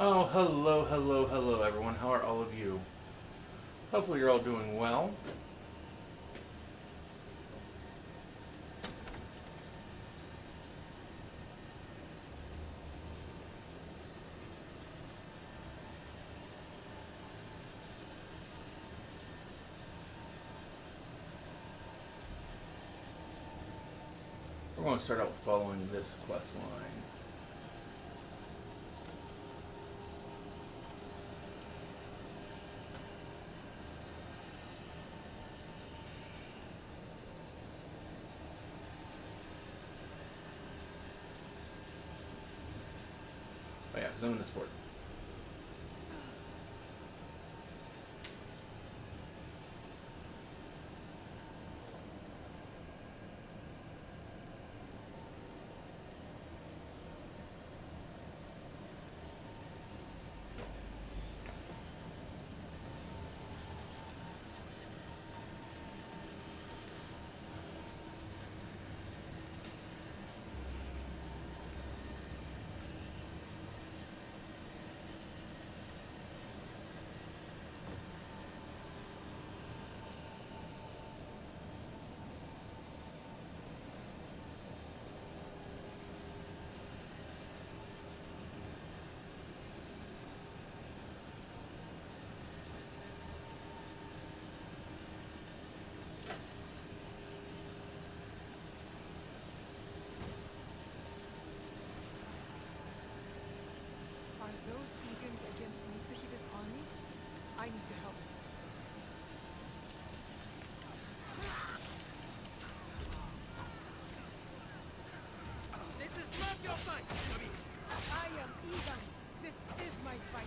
Oh, hello, hello, hello, everyone. How are all of you? Hopefully, you're all doing well. We're going to start out following this quest line. Oh, yeah, because I'm in the sport. Are those vegans against Mitsuhide's army? I need to help. This is not your fight! I am Egan. This is my fight.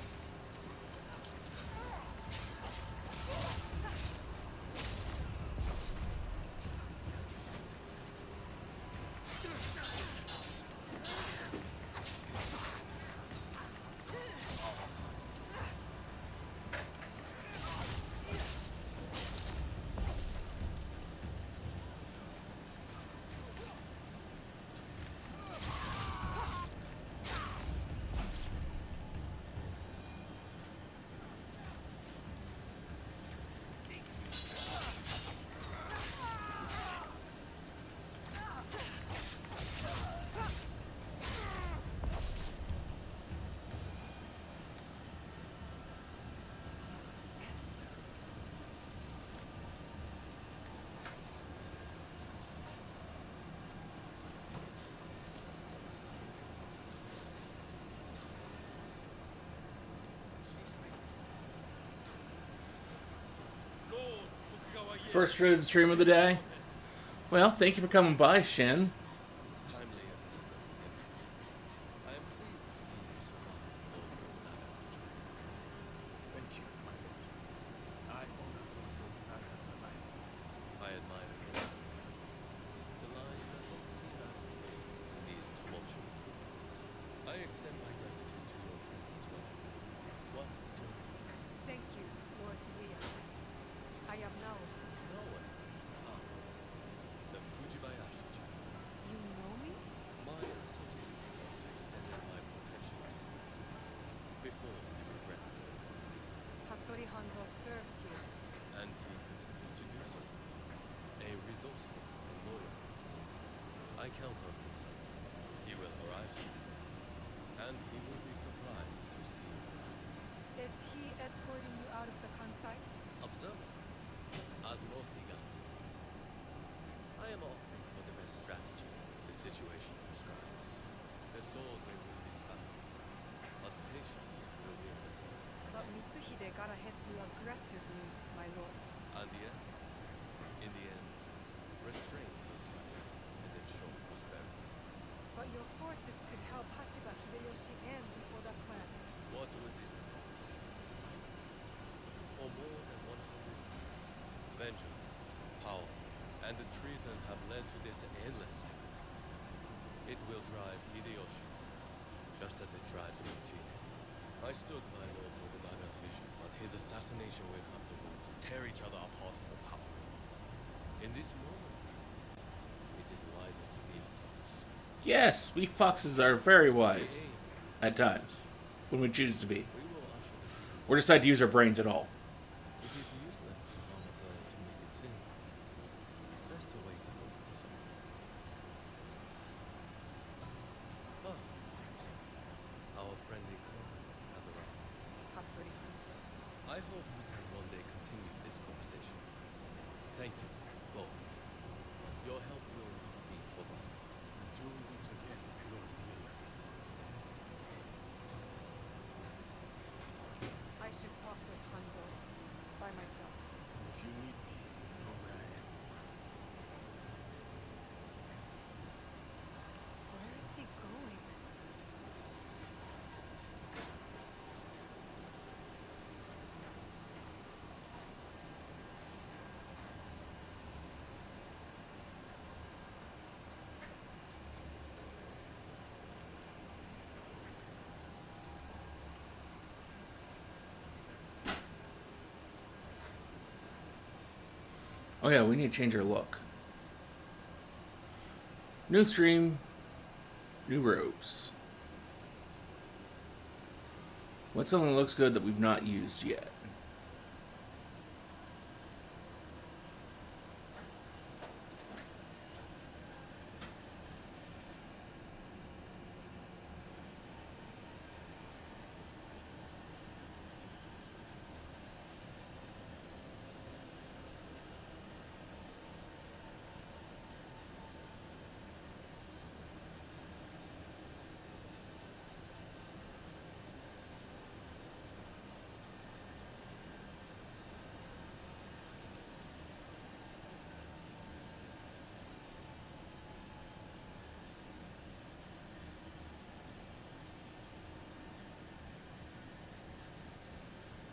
First road stream of the day. Well, thank you for coming by, Shin. Timely assistance, yes. I am pleased to see you survive Lord Nobunaga's betrayal. Thank you, my lord. I honor Lord Nobunaga's alliances. I admire your loyalty. The line does not seem as clear in these tumultuous times. I extend my gratitude to your friend as well. What is your name? Thank you, Lord Ieyasu. I am Nao. Naoe. Ah, the Fujibayashi-chan. You know me? My associate once extended my protection to you. Before I regretted its grief. Hattori Hanzo served you. And he continues to do so. A resourceful and loyal man. I count on his son. He will arrive soon. And he will be surprised to see me alive. Is he escorting you out of the Kansai? Observe. As most Igans. I am opting for the best strategy the situation prescribes. The sword may win this battle, but patience will win the war. But Mitsuhide got ahead through aggressive means, my lord. And yet, in the end, restraint will triumph and ensure prosperity. But your forces could help Hashiba Hideyoshi and the Oda clan. What would this accomplish? For more than 100 years, vengeance, power, and the treason have led to this endless cycle. It will drive Hideyoshi, just as it drives Mitsuhide. I stood by Lord Nobunaga's vision, but his assassination will have the wolves tear each other apart for power. In this moment, it is wiser to be a fox. Yes, we foxes are very The wise. aim is At times. when we choose to be, We will usher the people. or decide to use our brains at all. It is useless to hammer a blow to make it sing. Best to wait for it to song. Ah, our friendly colonel has arrived. Hattori Hanzo. I hope we can one day continue this conversation. Thank you, both. Your help will not be forgotten. Until we meet again, Lord Ieyasu. I should talk with Hanzo by myself. If you need me, you know where I am. Where is he going? Oh yeah, we need to change our look. New stream, new robes. What's something that looks good that we've not used yet?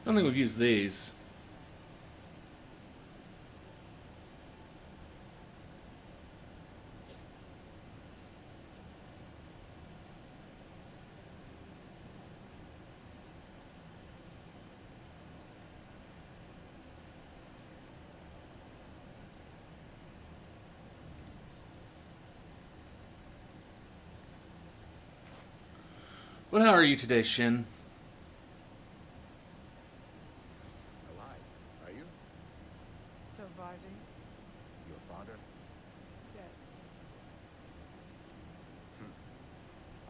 I don't think we've used these. But how are you today, Shin? Alive, are you? Surviving, Your father? dead.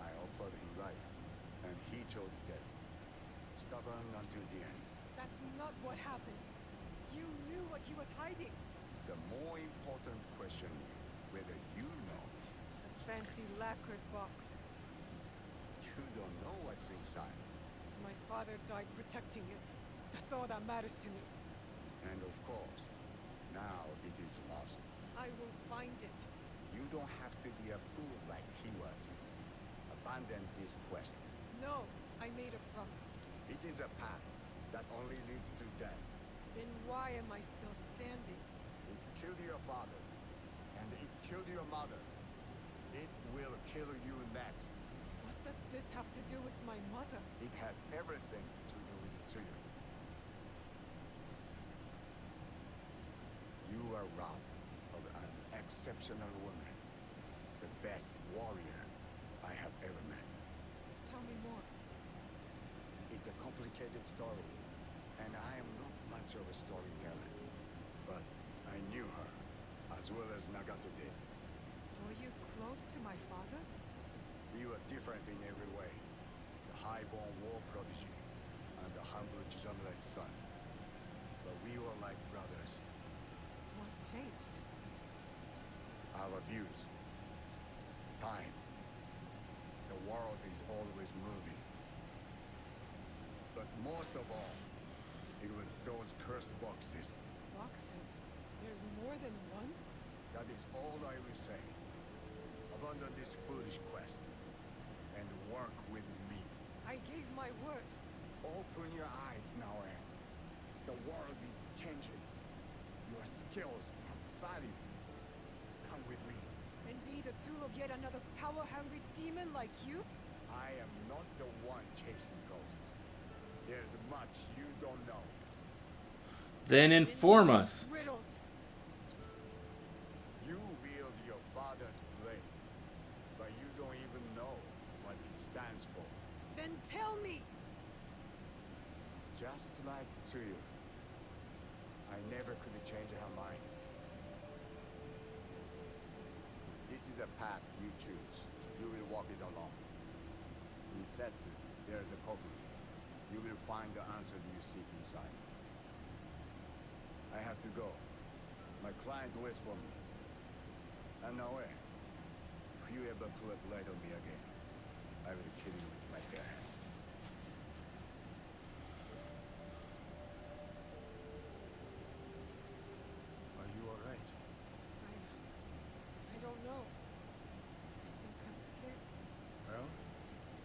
I offered him life, and he chose death. Stubborn until the end. That's not what happened. You knew what he was hiding. The more important question is whether you know. A fancy lacquered box. You don't know what's inside. My father died protecting it. That's all that matters to me. And of course, now it is lost. I will find it. You don't have to be a fool like he was. Abandon this quest. No, I made a promise. It is a path that only leads to death. Then why am I still standing? It killed your father, and it killed your mother. It will kill you next. What does this have to do with my mother? It has everything to do with Tsuyu. You are robbed of an exceptional woman, the best warrior I have ever met. Tell me more. It's a complicated story, and I am not much of a storyteller. But I knew her, as well as Nagato did. Were you close to my father? We were different in every way. The high-born war prodigy, and the humble Jisamura's son. But we were like brothers. What changed? Our views. Time. The world is always moving. But most of all, it was those cursed boxes. Boxes? There's more than one? That is all I will say. Abandon this foolish quest, and work with me. I gave my word. Open your eyes, Naoe. The world is changing. Your skills have value. Come with me. And be the tool of yet another power-hungry demon like you? I am not the one chasing ghosts. There's much you don't know. Then inform us. Riddles. You wield your father's blade, but you don't even know what it stands for. Then tell me! Just like Tsuyu. I never could change her mind. If this is the path you choose, you will walk it alone. In Setsu, there is a coffin. You will find the answers you seek inside. I have to go. My client waits for me. And no way. If you ever pull a blade on me again, I will kill you with my bare hands. Are you alright? I don't know. I think I'm scared. Well,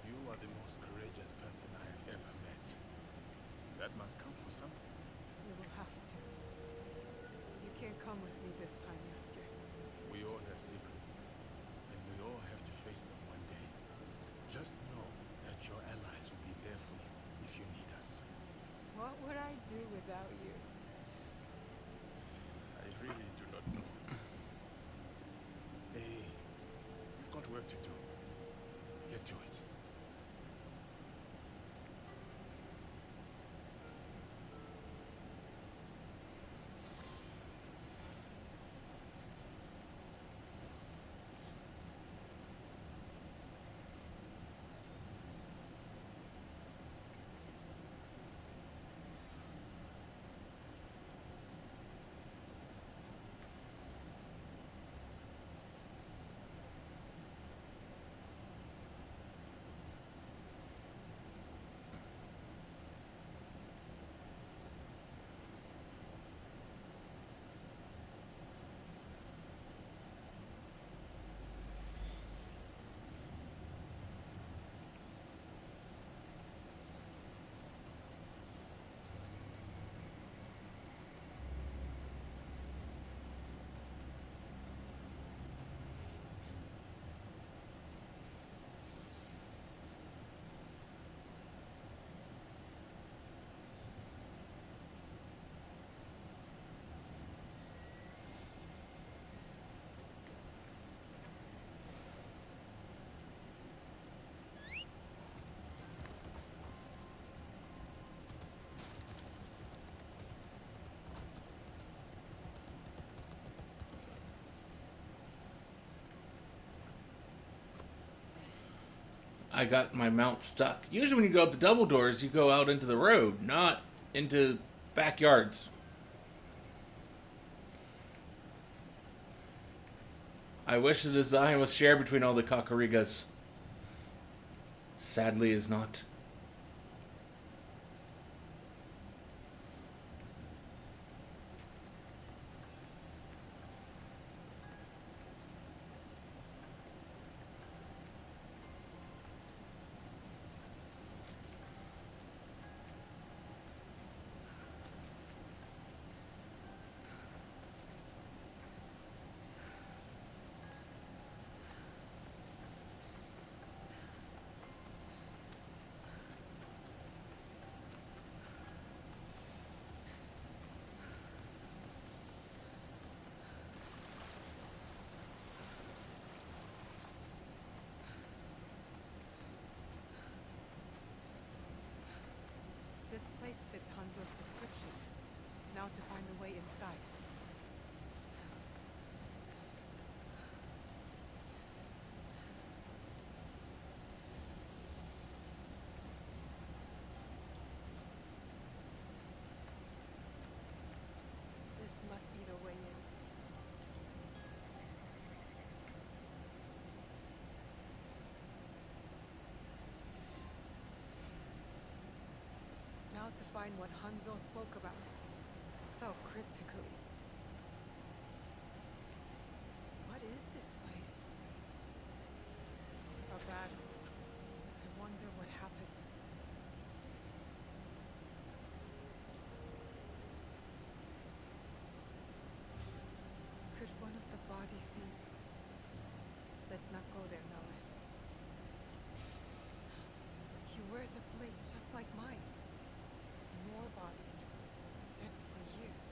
you are the most courageous person I have ever met. That must count for something. You will have to. You can't come with me this time, Yasuke. We all have secrets, and we all have to face them one day. Just know that your allies will be there for you if you need us. What would I do without you? I really do not know. Hey, you've got work to do. Get to it. I got my mount stuck. Usually when you go out the double doors, you go out into the road, not into backyards. I wish the design was shared between all the Kakurigas. Sadly, is not. This place fits Hanzo's description. Now to find the way inside. This must be the way in. Now to find what Hanzo spoke about. So cryptically. What is this place? A battle. I wonder what happened. Could one of the bodies be... Let's not go there, Naue. He wears a blade just like mine. More bodies. Dead for years.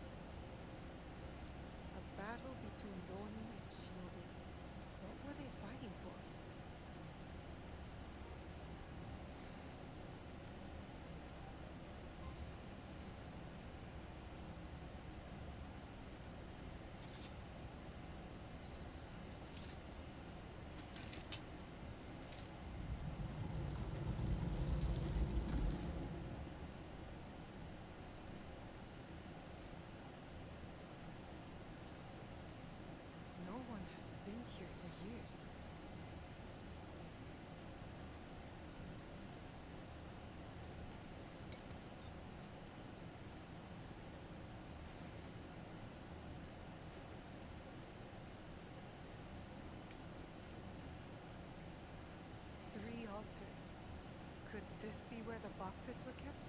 boxes were kept?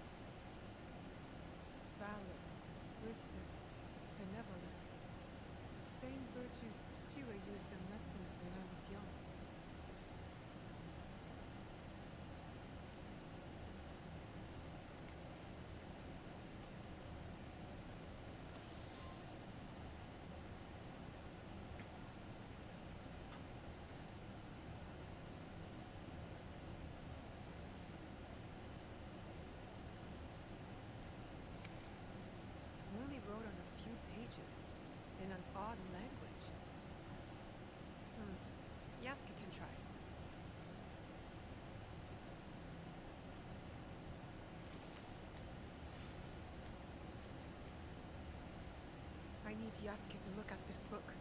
Valor, wisdom, benevolence. The same virtues Chichiwa used in lessons when I was young. Only wrote on a few pages, in an odd language. Yasuke can try. I need Yasuke to look at this book.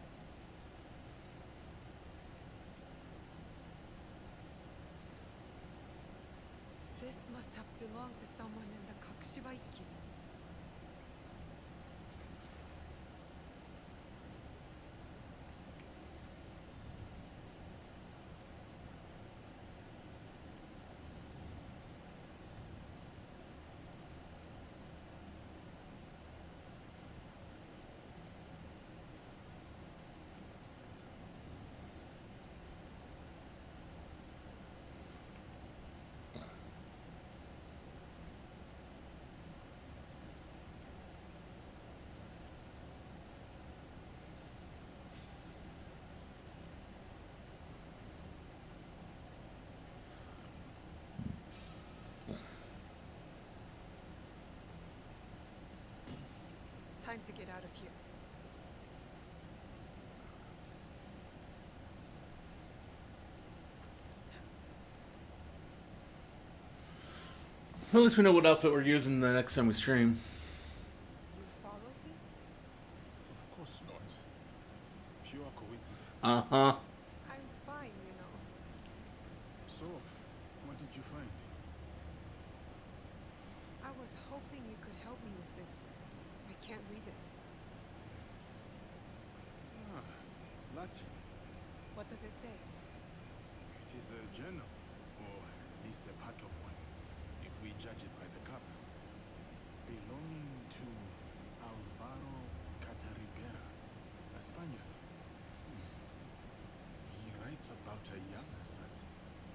This must have belonged to someone in the Kakushibaiki. Time to get out of here. At least we know what outfit we're using the next time we stream. You followed me? Of course not. Pure coincidence. Uh-huh. I'm fine, you know. So, what did you find? I was hoping you could help me with this. I can't read it. Ah, Latin. What does it say? It is a journal, or at least a part of one, if we judge it by the cover. Belonging to Alvaro Cataribera, a Spaniard. He writes about a young assassin.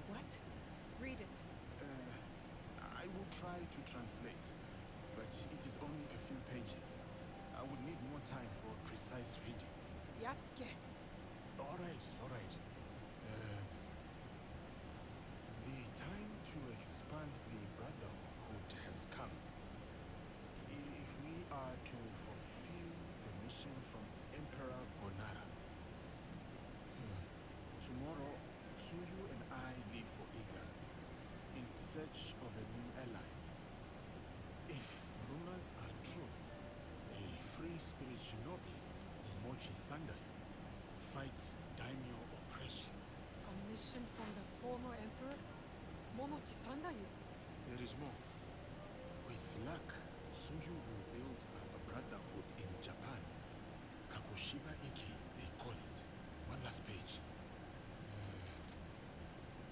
What? Read it. I will try to translate, but it is only a few pages. I would need more time for precise reading. Yasuke. All right, all right. The time to expand the Brotherhood has come. If we are to fulfill the mission from Emperor Gonara. Tomorrow, Tsuyu and I leave for Iga, in search of a new ally. If rumors are true, a free spirit shinobi, Momochi Sandayu, fights daimyo oppression. A mission from the former emperor? Momochi Sandayu. There is more. With luck, Tsuyu will build our brotherhood in Japan. Kakushiba Iki, they call it. One last page.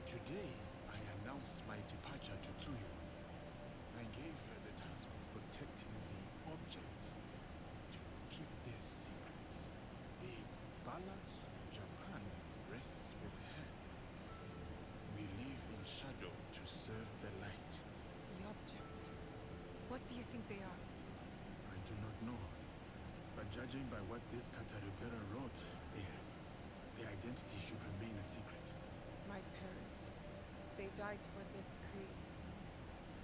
Today, I announced my departure to Tsuyu. I gave her the task of protecting the objects to keep their secrets. The balance of Japan rests with her. We live in shadow to serve the light. The objects. What do you think they are? I do not know. But judging by what this Cataribera wrote, their identity should remain a secret. My parents. They died for this creed.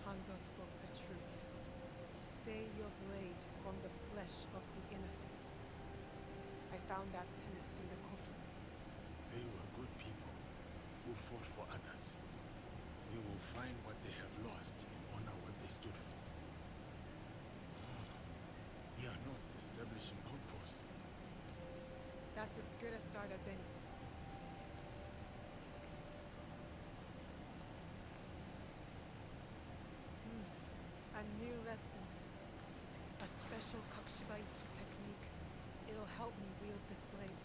Hanzo spoke the truth. Stay your blade from the flesh of the innocent. I found that tenet in the coffin. They were good people who fought for others. We will find what they have lost and honor what they stood for. We are not establishing outposts. That's as good a start as any. A new lesson. A special Kakushibaiki technique. It'll help me wield this blade.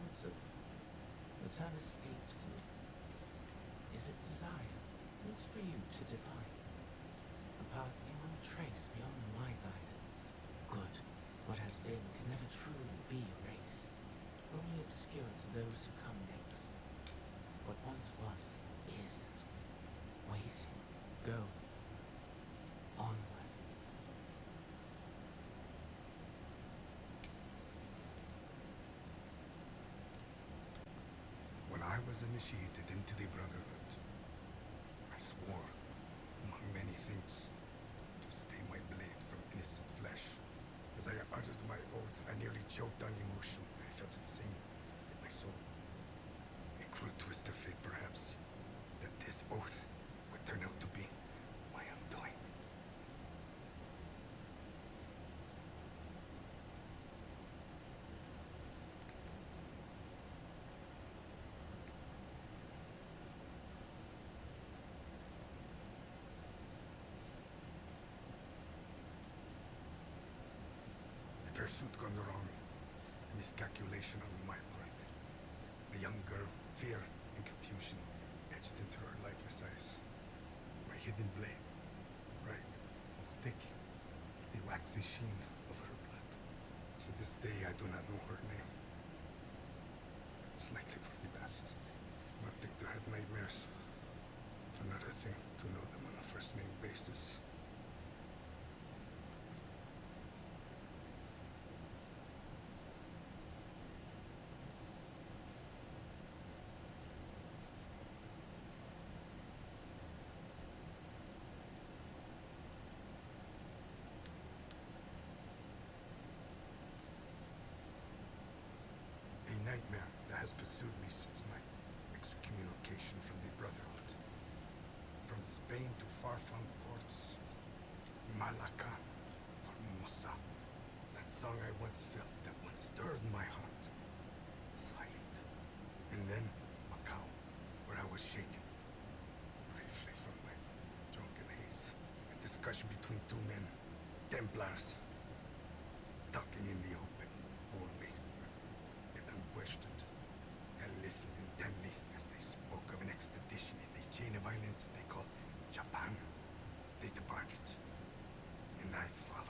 answer. The term escapes me. Is it desire? It's for you to define. A path you will trace beyond my guidance. Good. What has been can never truly be erased. Only obscured to those who come next. What once was, is. Waiting. Go. Onward. When I was initiated into the Brotherhood, I swore, among many things, to stay my blade from innocent flesh. As I uttered my oath, I nearly choked on emotion. I felt it sing in my soul. A cruel twist of fate, perhaps, that this oath would turn out to be my undoing. A pursuit gone wrong. A miscalculation on my part. A young girl, fear and confusion etched into her lifeless eyes. My hidden blade, bright and sticky, the waxy sheen of her blood. To this day, I do not know her name. It's likely for the best. One thing to have nightmares, another thing to know them on a first-name basis. A nightmare that has pursued me since my excommunication from the Brotherhood. From Spain to far-flung ports, Malacca, Formosa. That song I once felt, that once stirred my heart. Silent. And then Macau, where I was shaken. Briefly from my drunken haze. A discussion between two men, Templars. Talking in the open, boldly and unquestioned. I listened intently as they spoke of an expedition in the chain of islands they called Japan. They departed, and I followed.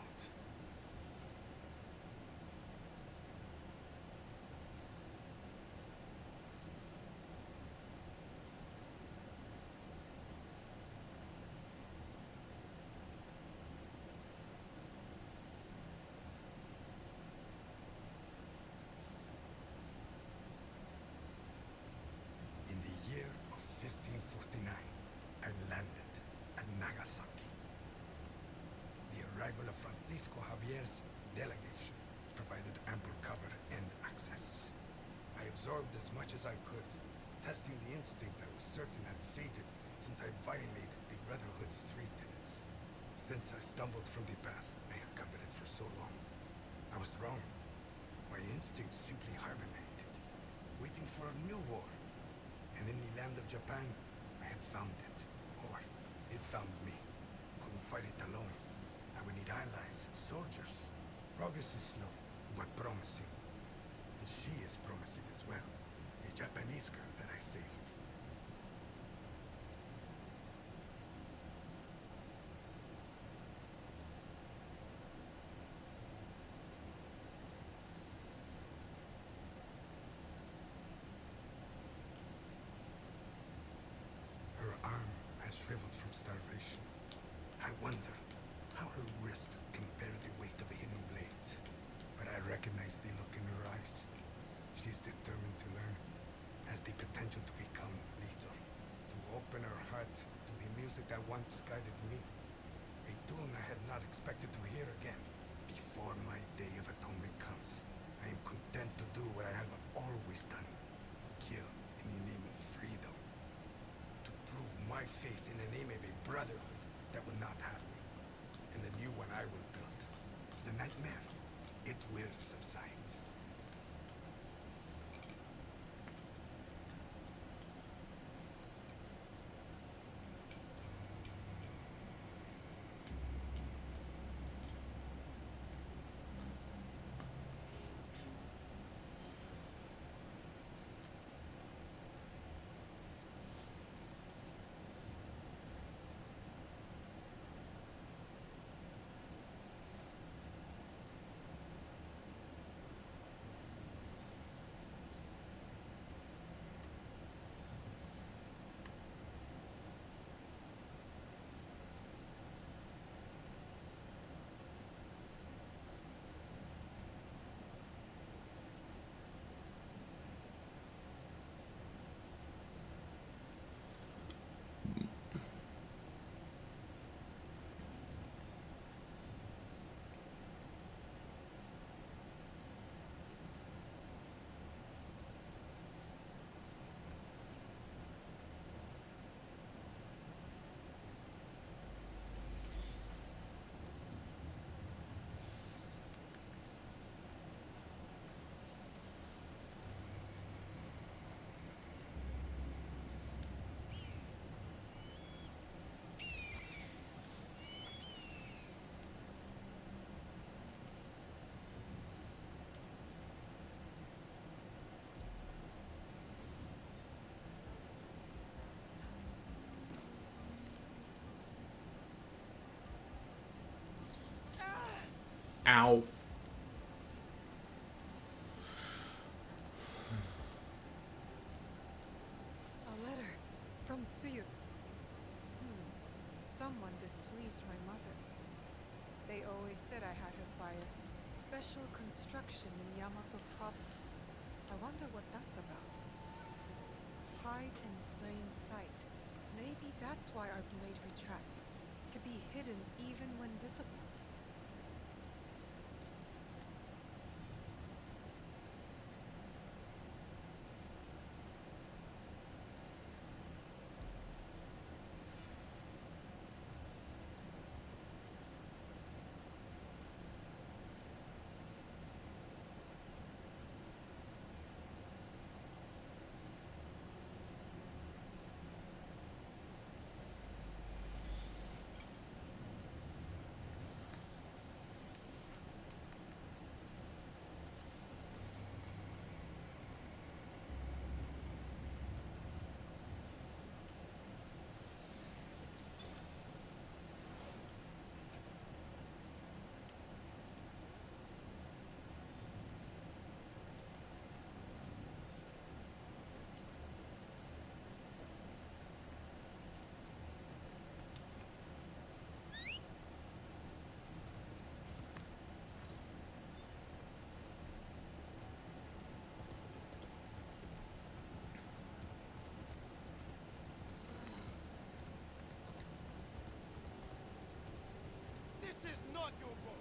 In the year of 1549, I landed at Nagasaki. The arrival of Francisco Javier's delegation provided ample cover and access. I absorbed as much as I could, testing the instinct I was certain had faded since I violated the Brotherhood's 3 tenets. Since I stumbled from the path I had coveted for so long, I was wrong. My instincts simply hibernated, waiting for a new war. And in the land of Japan, I had found it. Or it found me. Couldn't fight it alone. I would need allies, soldiers. Progress is slow, but promising. And she is promising as well. A Japanese girl that I saved. Her arm has shriveled from starvation. I wonder how her wrist can bear the weight of a hidden blade. But I recognize the look in her eyes. She's determined to learn, has the potential to become lethal. To open her heart to the music that once guided me. A tune I had not expected to hear again. Before my day of atonement comes, I am content to do what I have always done. Kill in the name of freedom. To prove my faith in the name of a brotherhood that would not have me. And the new one I will build. The nightmare, it will subside. Ow. A letter from Tsuyu. Someone displeased my mother. They always said I had her by a special construction in Yamato province. I wonder what that's about. Hide in plain sight. Maybe that's why our blade retracts. To be hidden even when visible. This is not your boat.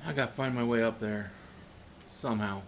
I gotta find my way up there. Somehow.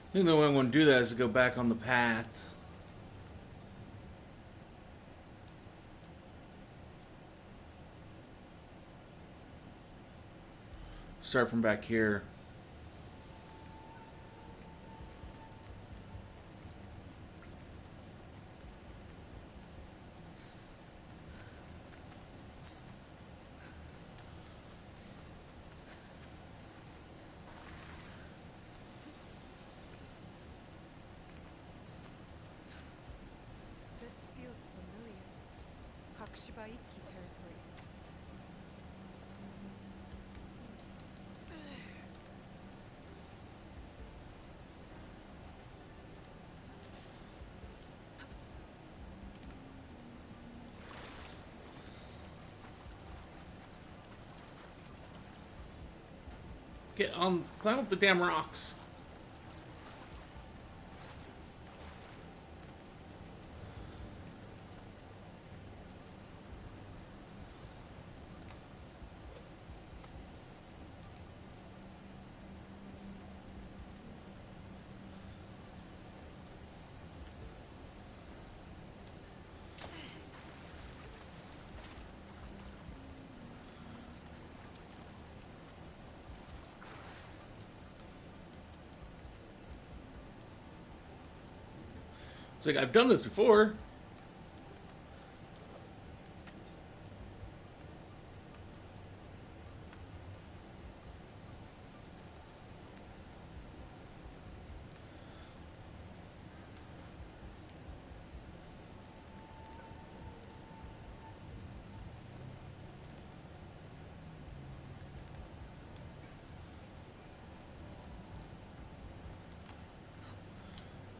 I think the only way I'm going to do that is to go back on the path. Start from back here. This feels familiar. Hakushiba Ikki territory. Get on, climb up the damn rocks. It's like, I've done this before.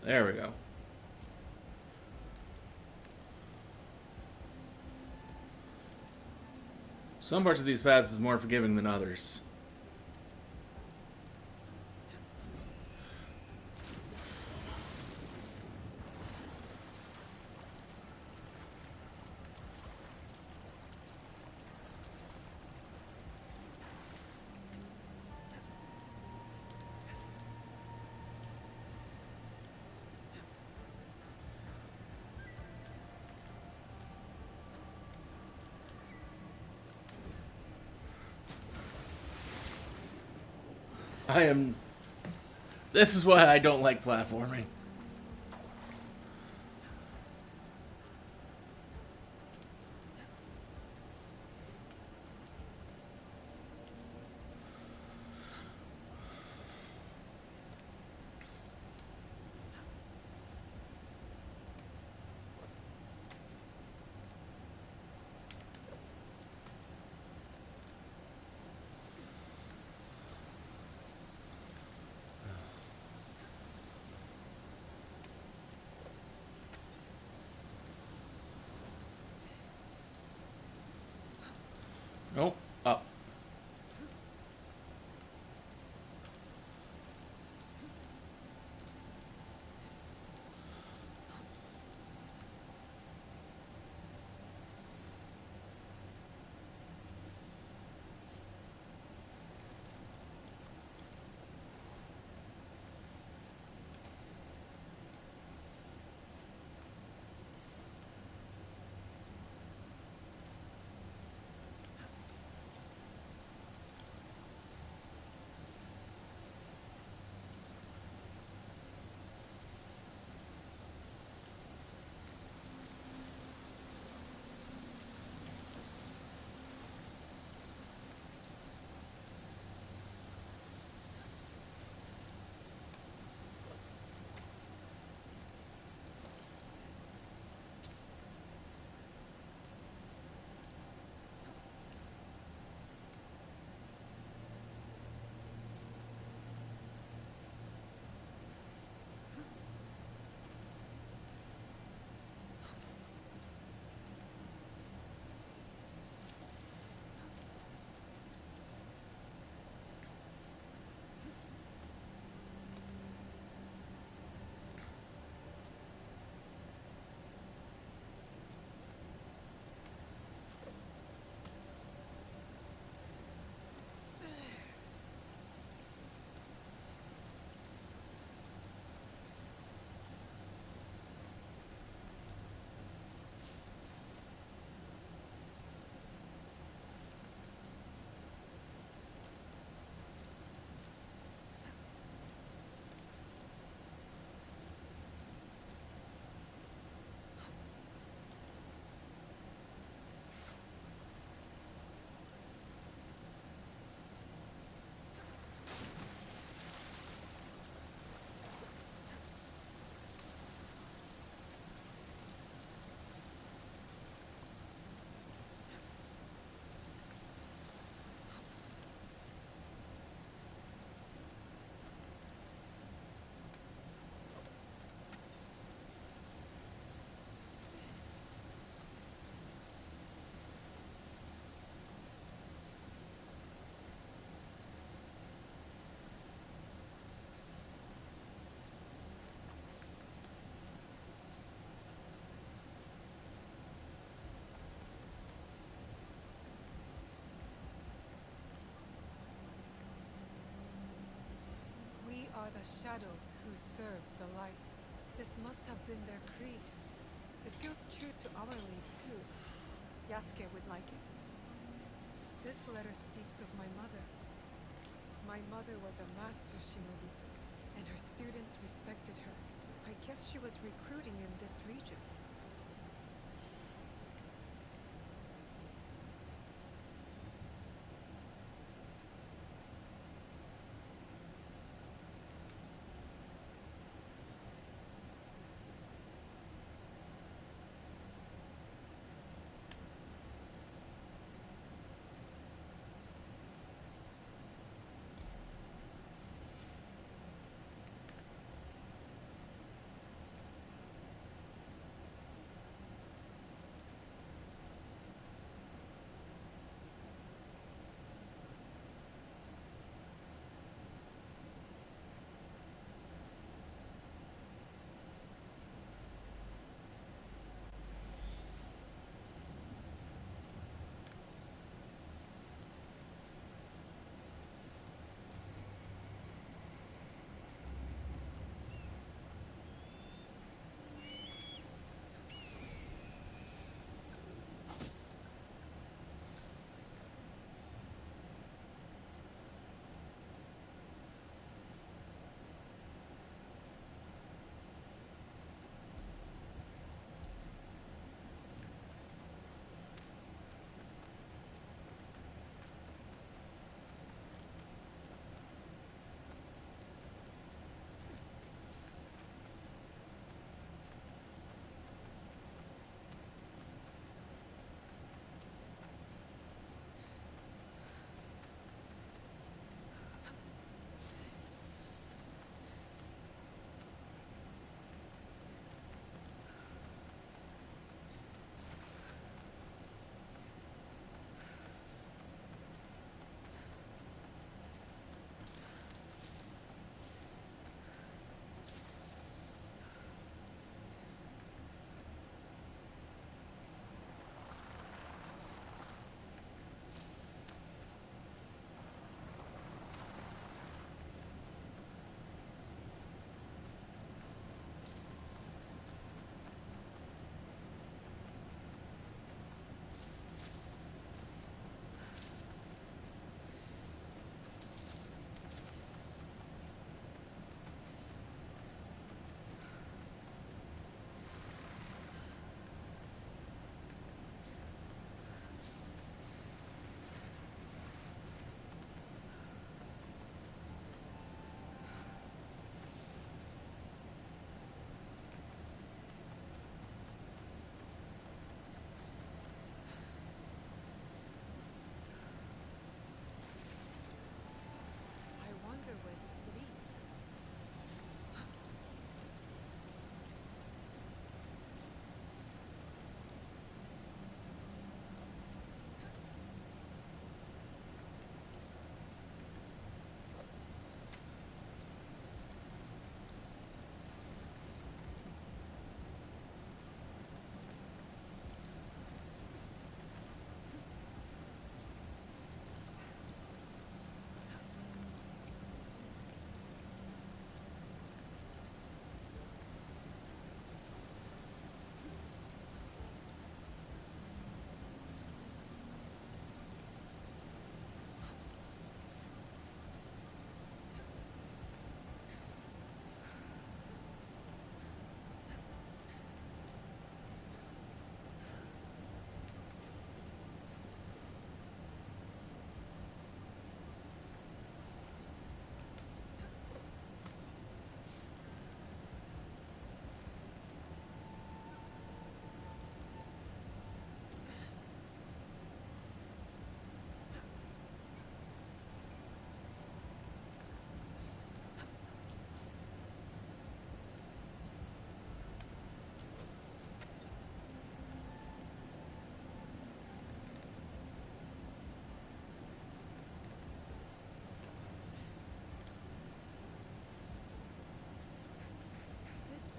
There we go. Some parts of these paths is more forgiving than others. This is why I don't like platforming. Nope. Up. are the shadows who serve the light. This must have been their creed. It feels true to our league, too. Yasuke would like it. This letter speaks of my mother. My mother was a master shinobi, and her students respected her. I guess she was recruiting in this region.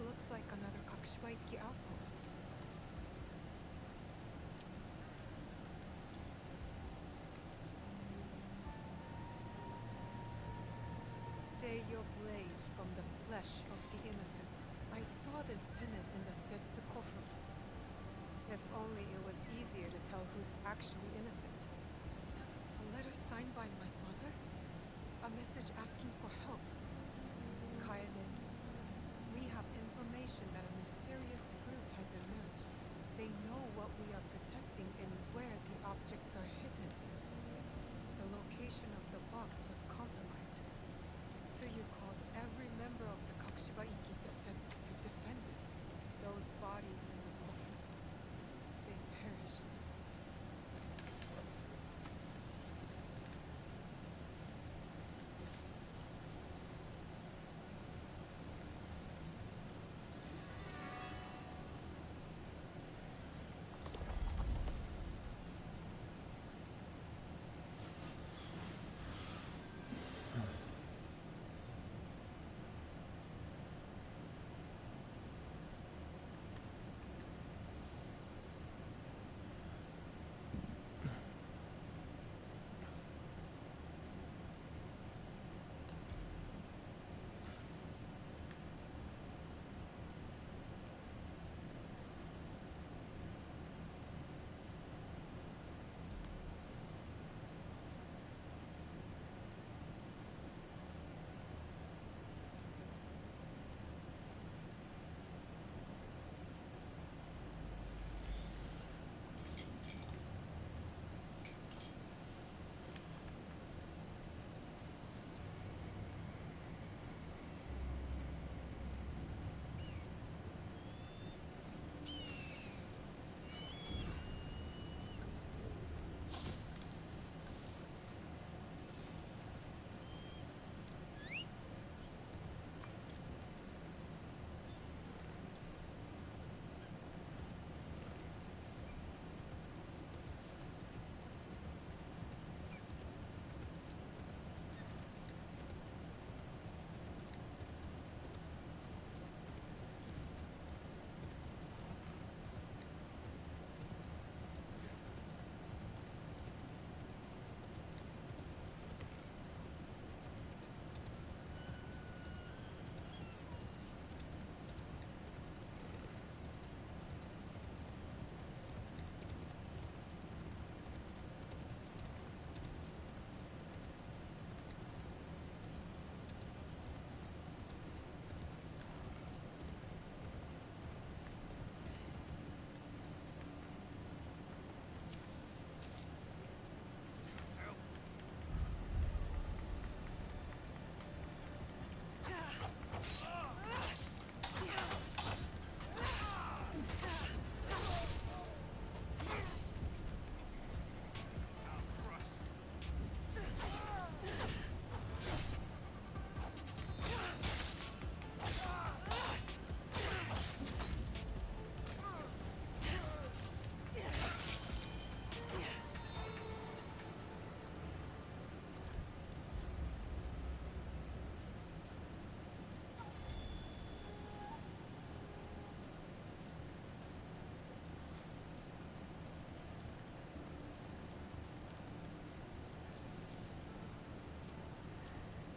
Looks like another Kakishibaiki outpost. Stay your blade flesh of the innocent. I saw this tenet in the Setsukofu. If only it was easier to tell who's actually innocent. A letter signed by my mother? A message asking for help. Kaeden, we have information that a mysterious group has emerged. They know what we are protecting and where the objects are hidden. The location of the box was compromised. Tsuyu called every member of the Kakushiba Ikki to defend it. Those bodies in the coffin, they perished.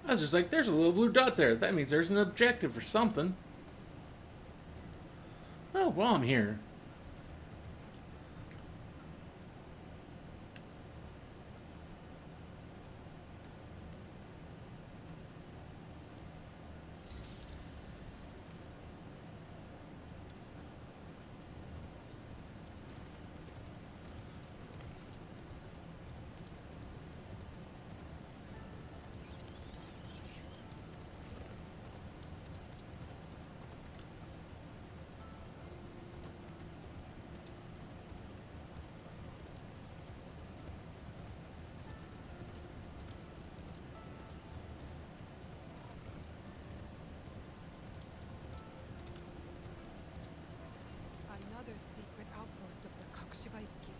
I was just like, there's a little blue dot there. That means there's an objective or something. Oh, well, I'm here. Another secret outpost of the Kakushiba Ikki.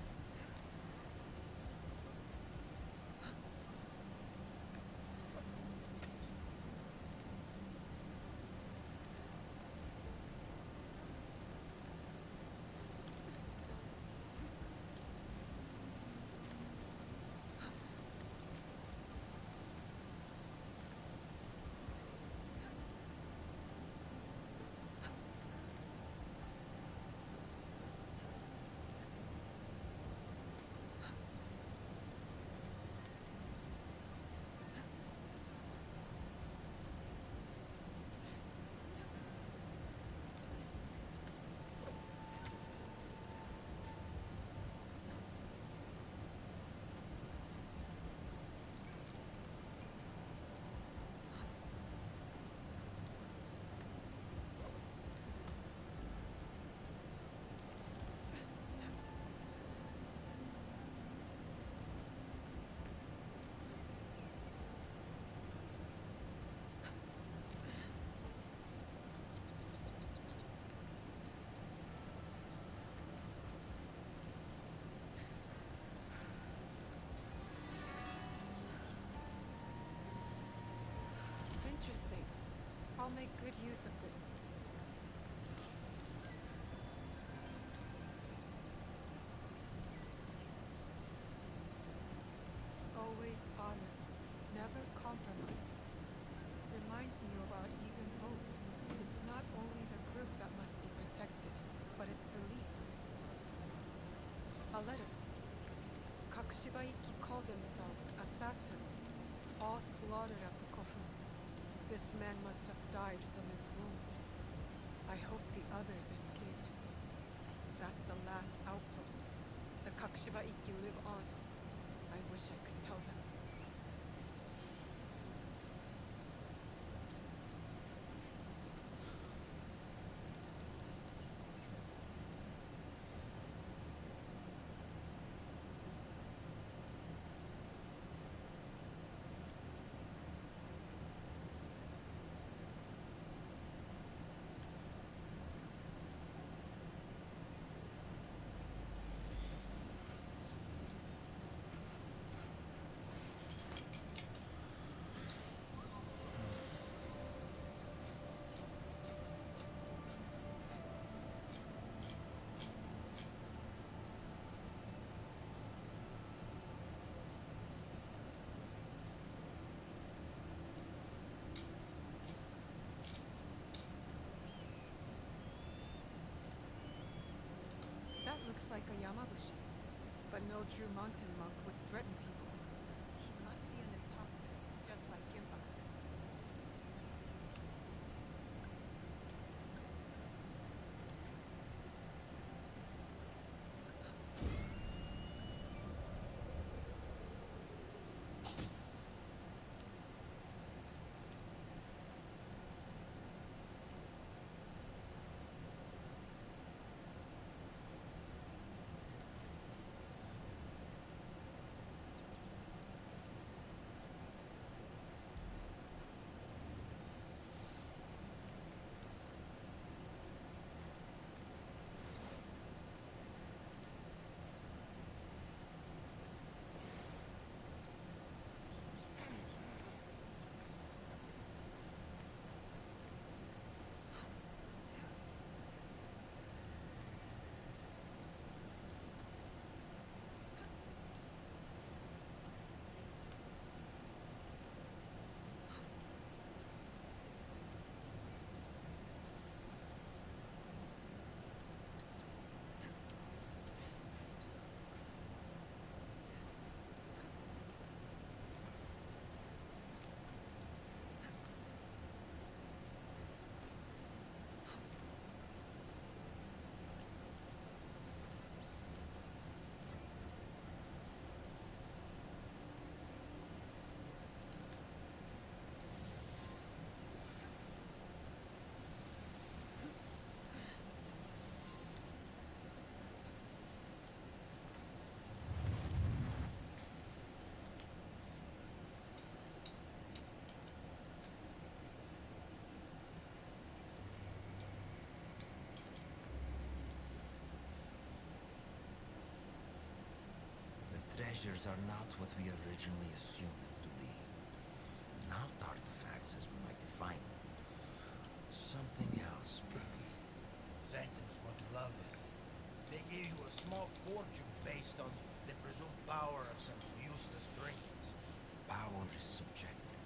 I'll make good use of this. Always honor, never compromise. Reminds me of our Egan oaths. It's not only the group that must be protected, but its beliefs. A letter. Kakushibaiki called themselves assassins, all slaughtered at the Kofu. This man must have died from his wounds. I hope the others escaped. That's the last outpost. The Kakushibaiki live on. I wish I could tell them. That looks like a Yamabushi, but no true mountain monk would threaten people. He must be an imposter, just like Genpaku. Treasures are not what we originally assumed them to be. Not artifacts as we might define them. Something else, maybe. Sanctum's going to love this. They gave you a small fortune based on the presumed power of some useless trinkets. Power is subjective.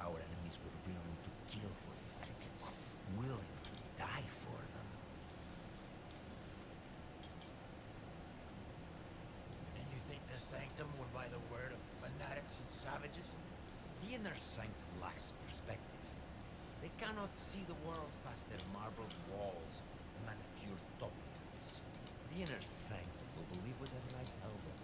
Our enemies were willing to kill for these trinkets. Willing to die for them. And you think the Sanctum will buy the word of fanatics and savages? The inner sanctum lacks perspective. They cannot see the world past their marbled walls and manicured topiaries. The inner sanctum will believe whatever I tell them.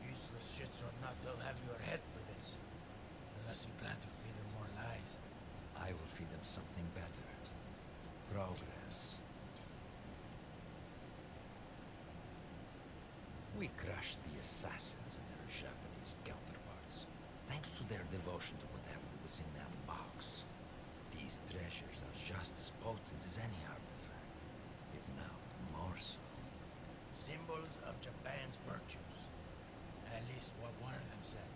Useless shits or not, they'll have your head for this. Unless you plan to feed them more lies. I will feed them something better. Progress. We crushed the assassins and their Japanese counterparts, thanks to their devotion to whatever was in that box. These treasures are just as potent as any artifact, if not more so. Symbols of Japan's virtues. At least what one of them said.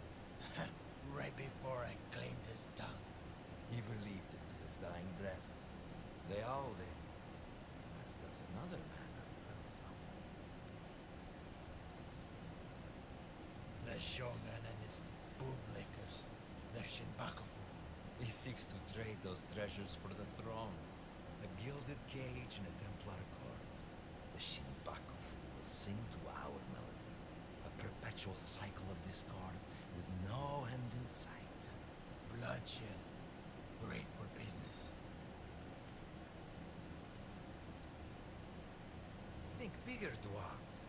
Right before I claimed his tongue. He believed it to his dying breath. They all did. As does another man under their thumb. The Shogun and his bootlickers. The Shinbakufu. He seeks to trade those treasures for the throne. A gilded cage and a Templar court. The Shinbakufu will sing to our melody. A perpetual cycle of discord with no end in sight. Bloodshed. Great for business. Think bigger, Duarte.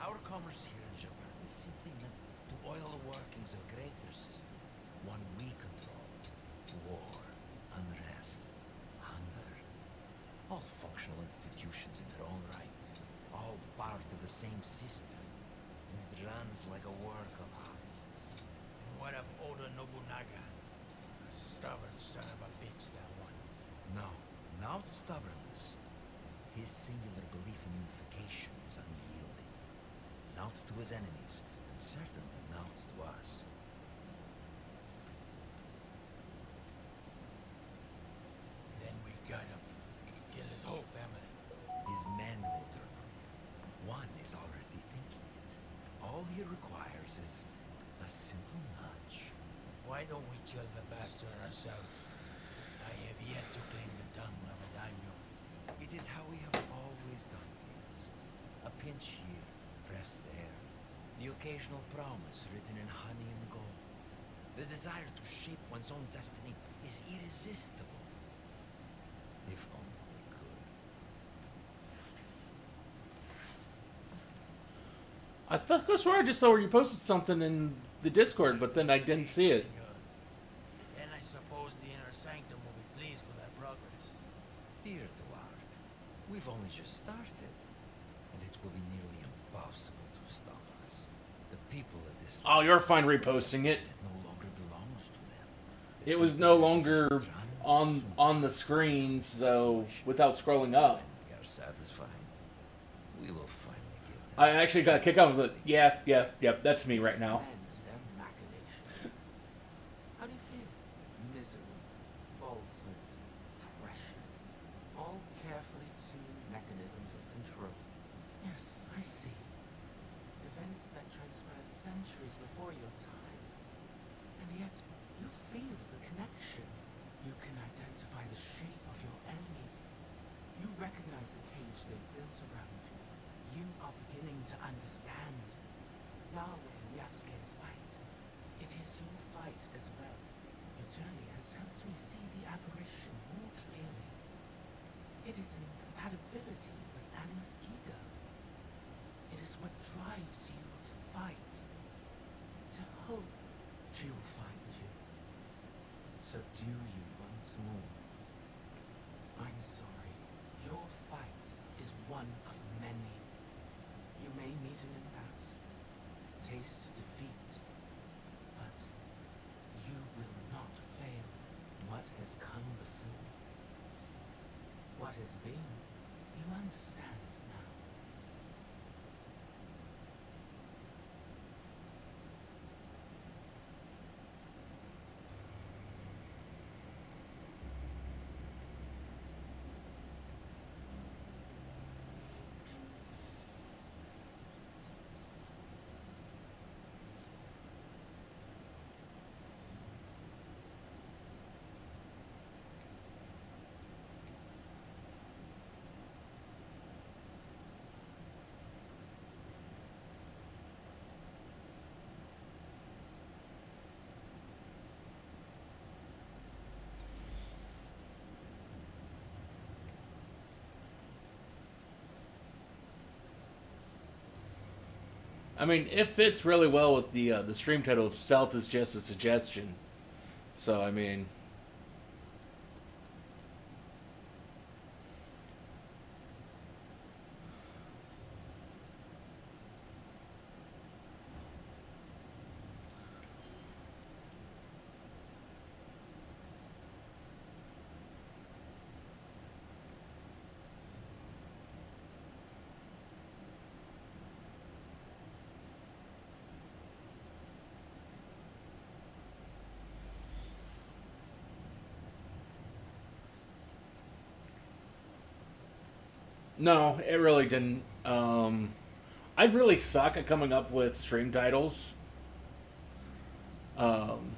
Our commerce here in Japan is simply meant to oil the workings of a greater system. One we control. War, unrest, hunger. All functional institutions in their own right. All part of the same system. And it runs like a work of art. What of Oda Nobunaga? A stubborn son of a bitch, that one. No, not stubbornness. His singular belief in unification is unyielding. Not to his enemies, and certainly not to us. Then we got him. Kill his whole family. His men will turn on him. One is already thinking it. All he requires is a simple nudge. Why don't we kill the bastard ourselves? I have yet to claim the tongue of a daimyo. It is how we have always done things. A pinch here, pressed there. The occasional promise written in honey and gold. The desire to shape one's own destiny is irresistible. If only we could. I thought I swear I just saw where you posted something in the Discord, but then I didn't see it. Senor. Then I suppose the inner sanctum will be pleased with our progress. Dear Duarte, we've only just started. And it will be nearly impossible to stop us. The people of this Oh, land you're fine fight for reposting it. that no longer belongs to them. The It was people no that longer divisions run on the screen, so without scrolling up. When we are satisfied, we will finally give them. I actually got a kick out of it. Yeah, that's me right now. Men and their machinations. How do you feel? Misery, falsehoods, pressure. All carefully tuned mechanisms of control. Yes, I see. Events that transpired centuries before your time. And yet, you feel the connection. You can identify the shape of your enemy. You recognize the cage they've built around you. You are beginning to understand. Yahweh and Yasuke's fight. It is your fight as well. Your journey has helped me see the apparition more clearly. It is an incompatibility with Annie's ego. It is what drives you to fight. To hope she will find you. Subdue you once more. I'm sorry. Your fight is one of many. You may meet an impasse, taste defeat, but you will not fail. What has come before, what has been, you understand now. I mean, it fits really well with the stream title of "Stealth is just a suggestion." So I mean, No, it really didn't. I really suck at coming up with stream titles. Um,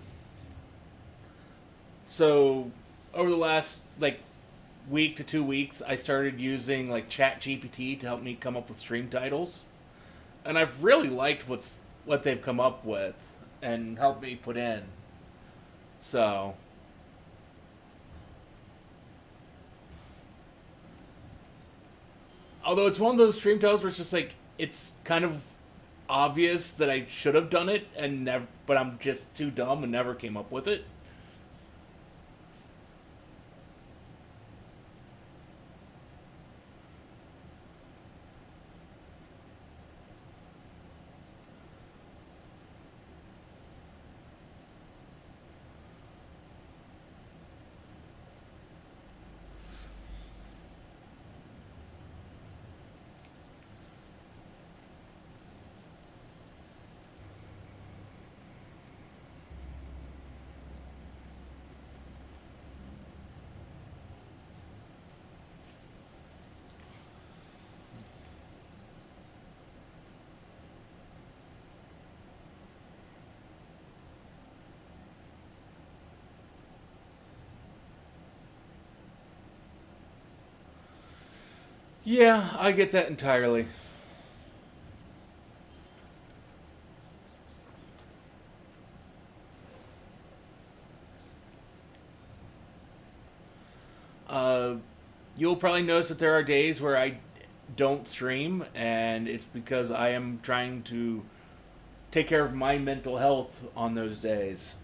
so over the last like week to 2 weeks, I started using like Chat GPT to help me come up with stream titles, and I've really liked what they've come up with and helped me put in. So although it's one of those stream titles where it's just like it's kind of obvious that I should have done it and never, but I'm just too dumb and never came up with it. Yeah, I get that entirely. Uh, you'll probably notice that there are days where I don't stream, and it's because I am trying to take care of my mental health on those days.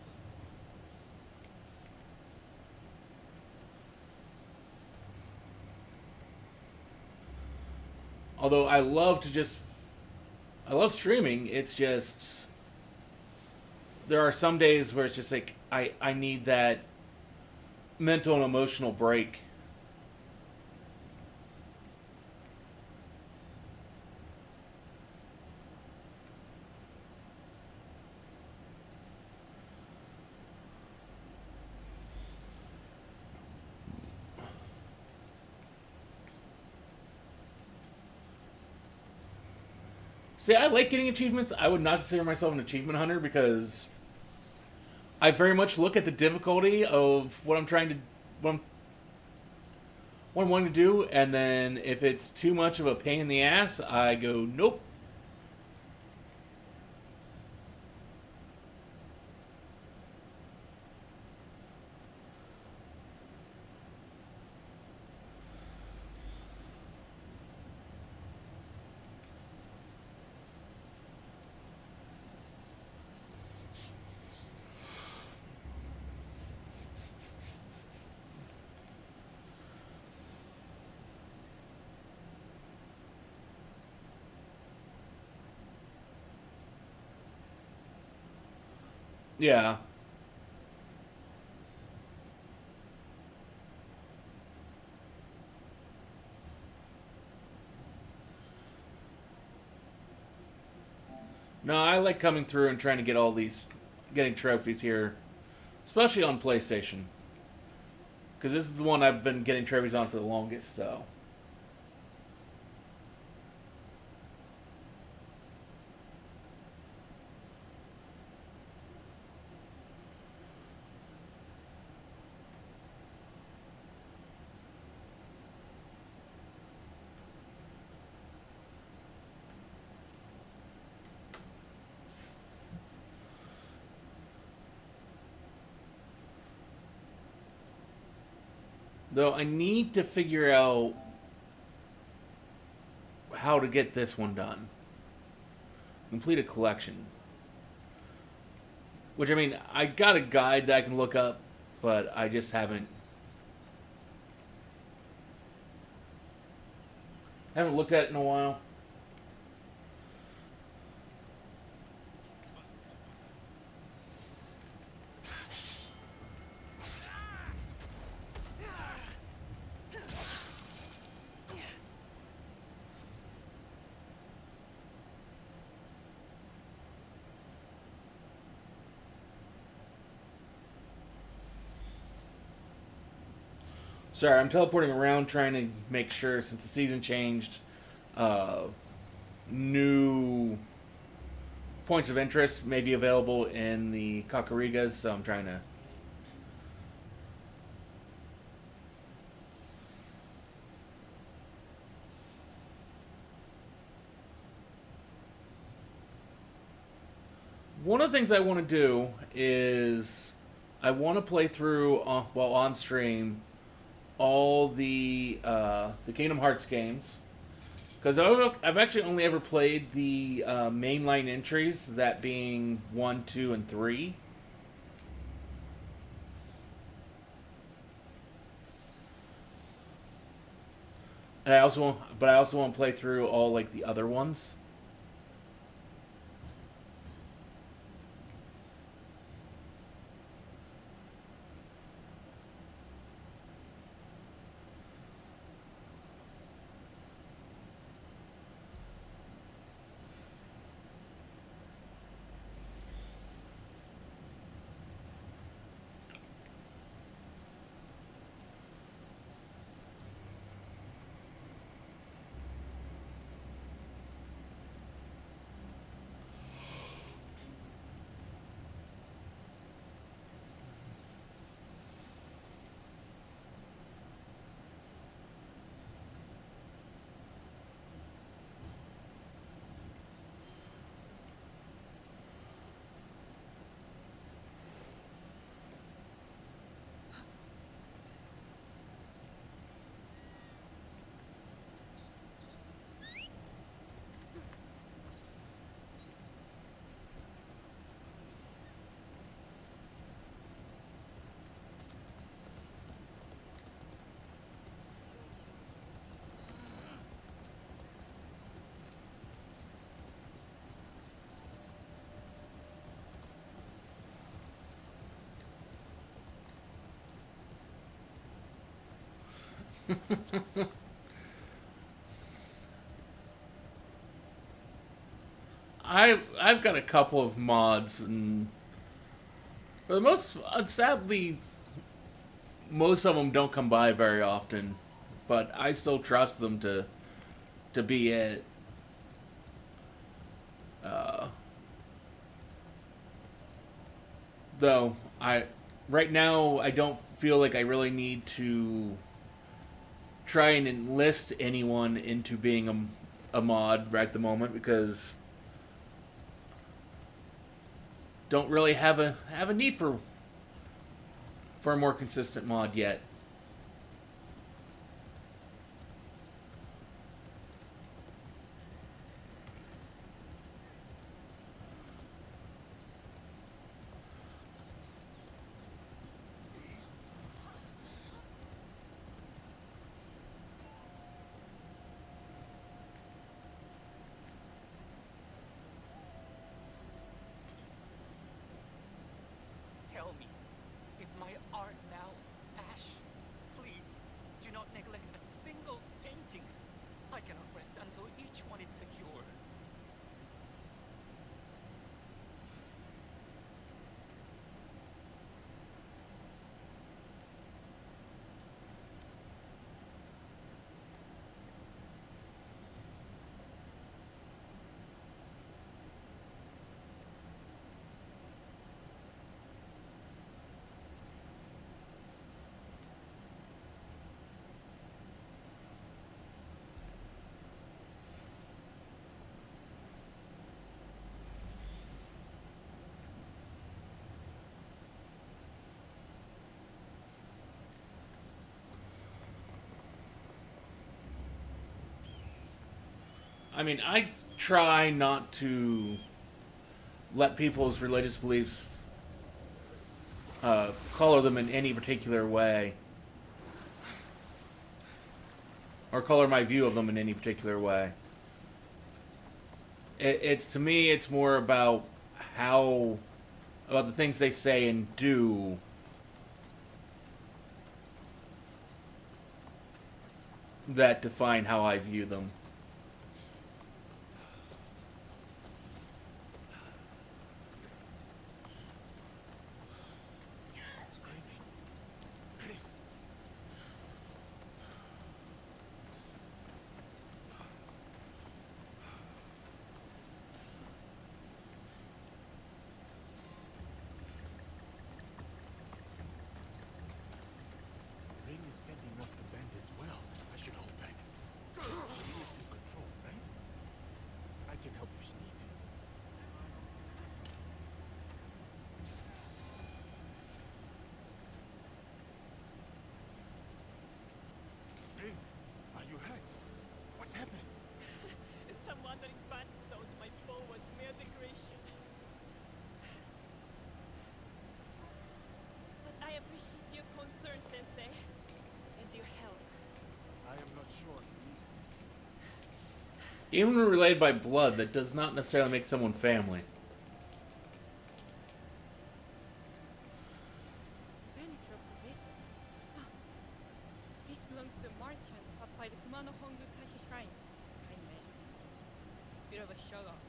Although I love streaming, it's just there are some days where it's just like I need that mental and emotional break. See, I like getting achievements. I would not consider myself an achievement hunter because I very much look at the difficulty of what I'm, what I'm wanting to do, and then if it's too much of a pain in the ass, I go nope. Yeah. No, I like coming through and trying to get getting trophies here, especially on PlayStation, because this is the one I've been getting trophies on for the longest. So. Though I need to figure out how to get this one done. Complete a collection. Which, I mean, I got a guide that I can look up, but I just haven't looked at it in a while. Sorry, I'm teleporting around trying to make sure since the season changed, new points of interest may be available in the Kakarigas, so I'm trying to. One of the things I want to do is I want to play through while on stream all the Kingdom Hearts games because I've actually only ever played the mainline entries, that being 1, 2, and 3. And I also want to play through all like the other ones. I've got a couple of mods, and for the most, sadly, most of them don't come by very often, but I still trust them to be it. Though right now I don't feel like I really need to try and enlist anyone into being a mod right at the moment because don't really have a need for a more consistent mod yet. Tell me, is my art now ash? Please, do not neglect a single painting. I cannot rest until each one is secure. I mean, I try not to let people's religious beliefs color them in any particular way, or color my view of them in any particular way. It's to me, it's more about about the things they say and do. That define how I view them. Even when related by blood, that does not necessarily make someone family. Furniture of the vessel. Ah, this belongs to a merchant up by the Kumano Hongu Taisha Shrine. Kind man. Bit of a show off.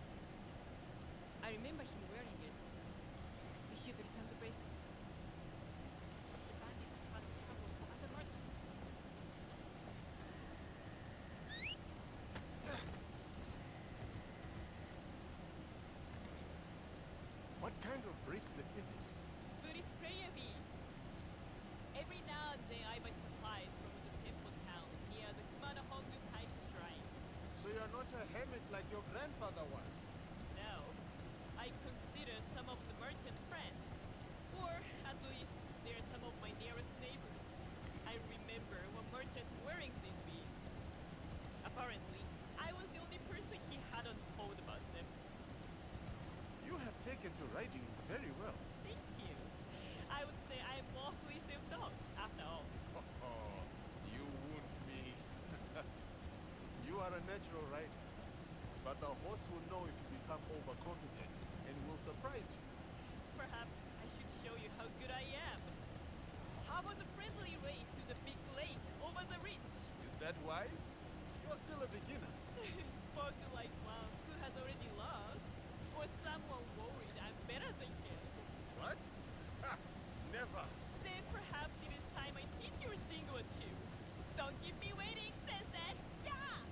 I remember him wearing it. We should return the bracelet. The bandits had trouble for other merchants. What kind of bracelet is it? Buddhist prayer beads. Every now and then I buy supplies from the temple town near the Kumano Hongu Taisha Shrine. So you're not a hermit like your grandfather was. No, I consider some of the merchants friends. Or at least they're some of my nearest neighbors. I remember one merchant wearing these beads. Apparently, I was the only person he hadn't told about them. You have taken to riding very well. Thank you. I would say I'm mostly self-taught, after all. Oh, you wound me. You are a natural rider. But the horse will know if you become overconfident and will surprise you. Perhaps I should show you how good I am. How about a friendly race to the big lake over the ridge? Is that wise? You're still a beginner. Spoken like one who has already lost, or someone worried I'm better than him. What? Ha! Never. Then perhaps it is time I teach you a thing or two. Don't keep me waiting, Sensei! Yeah!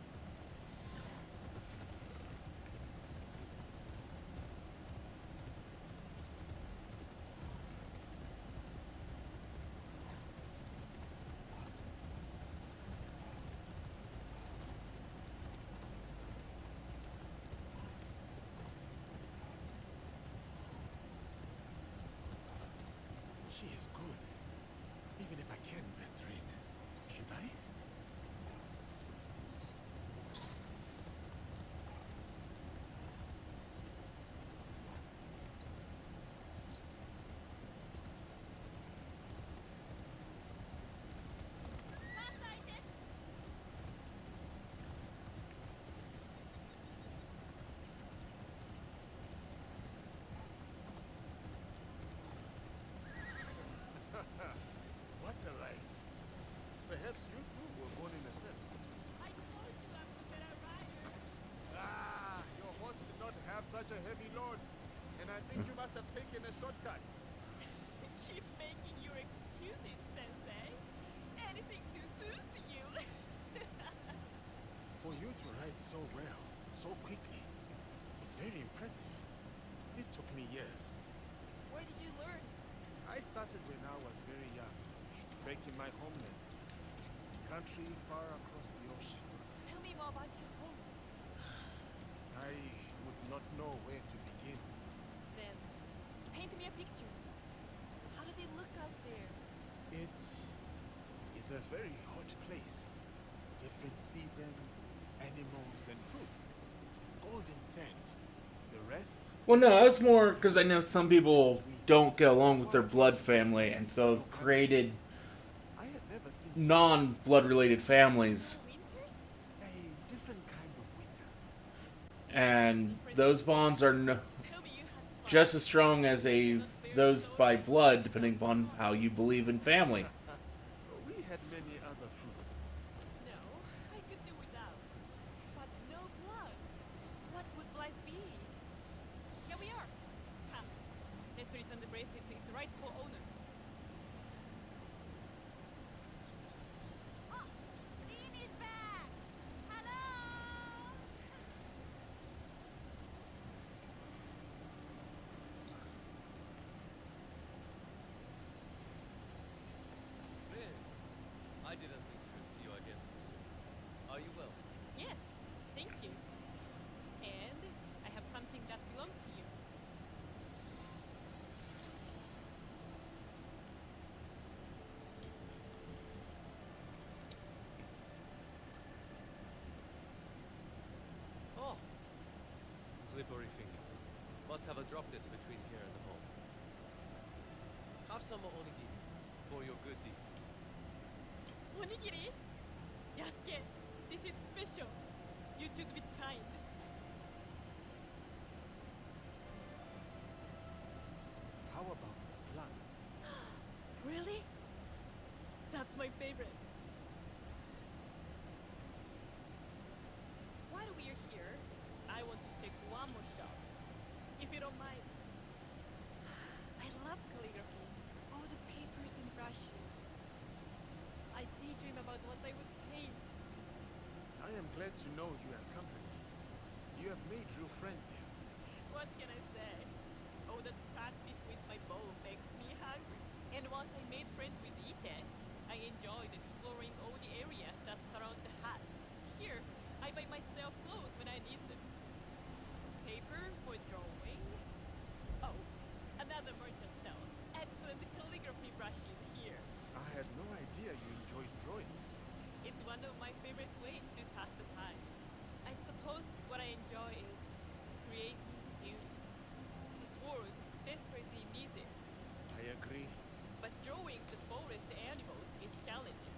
She is good. Even if I can best her in. Should I? What a ride. Perhaps you too were born in a cell. I told you I was a better rider. Ah, your horse did not have such a heavy load. And I think you must have taken a shortcut. Keep making your excuses, Sensei. Anything to soothe you. For you to ride so well, so quickly, is very impressive. It took me years. Where did you learn? I started when I was very young, back in my homeland. Country far across the ocean. Tell me more about your home. I would not know where to begin. Then, paint me a picture. How does it look out there? It is a very hot place. Different seasons, animals, and fruits. Golden sand. The rest, Well, no, that's more because I know some people don't get along with their blood family, and so have created I had never seen non-blood related families, Winters? a different kind of winter. and those bonds are Tell me you had fun. just as strong as those by blood, depending upon how you believe in family. We had many other fruits. No, I could do without. But no gloves. What would life be? Here we are. Ha. Let's return the bracelet to its rightful owner. Oh, Dean is back! Hello! Rin, I didn't think we would see you again so soon. Are you well? Yes, thank you. And I have something that belongs to you. Oh! Slippery fingers. Must have dropped it between here and home. Have some onigiri for your good deed. Onigiri? Yasuke, this is special. You choose which kind. don't mind. I love calligraphy. All the papers and brushes. I daydream about what I would paint. I am glad to know you have company. You have made real friends here. What can I say? Oh, that practice with my bow makes me hungry. And once I made friends with Ite, I enjoyed exploring all the areas that surround the hut. Here, I buy myself clothes when I need them. Paper for drawing. Oh, another merchant sells excellent calligraphy brushes here. I had no idea you enjoyed drawing. It's one of my favorite ways to pass the time. I suppose what I enjoy is creating beauty. This world desperately needs it. I agree. But drawing the forest animals is challenging.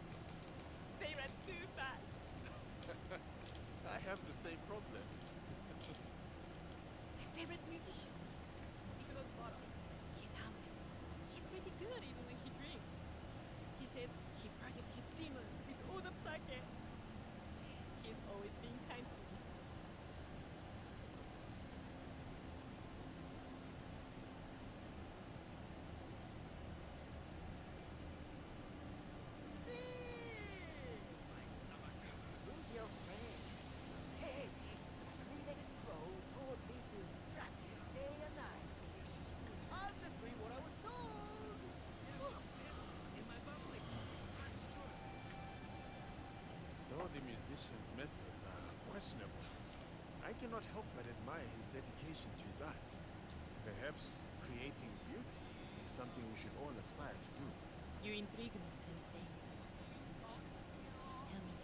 They run too fast. I have the same problem. My favorite musician, Nicholas Boros. He's harmless. He's pretty good even when he drinks. He says he purges his demons with all the sake. He's always been kind to me. Who's your friend? Hey, the three-legged crow told me to practice day and night. I'll just do what I was told. In my bubbly. Though the musician's methods are questionable, I cannot help but admire his dedication to his art. Perhaps creating beauty is something we should all aspire to do. You intrigue me, Sensei. Tell me,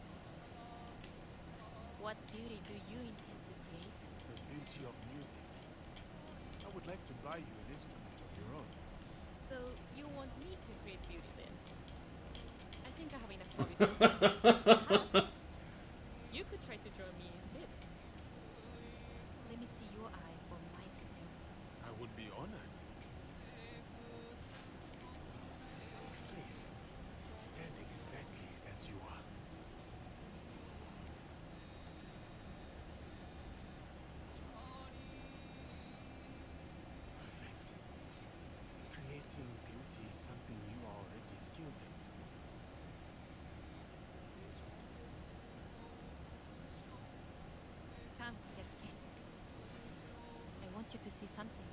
what beauty do you intend to create? The beauty of music. I would like to buy you an instrument of your own. So, you want me to create beauty then? I think I have enough hobbies. How? You could try to draw me instead. Let me see your eye for my pupils. I would be honored. Please, stand exactly as you are. Perfect. Creating beauty is something you are already skilled at. Come, let's get. I want you to see something.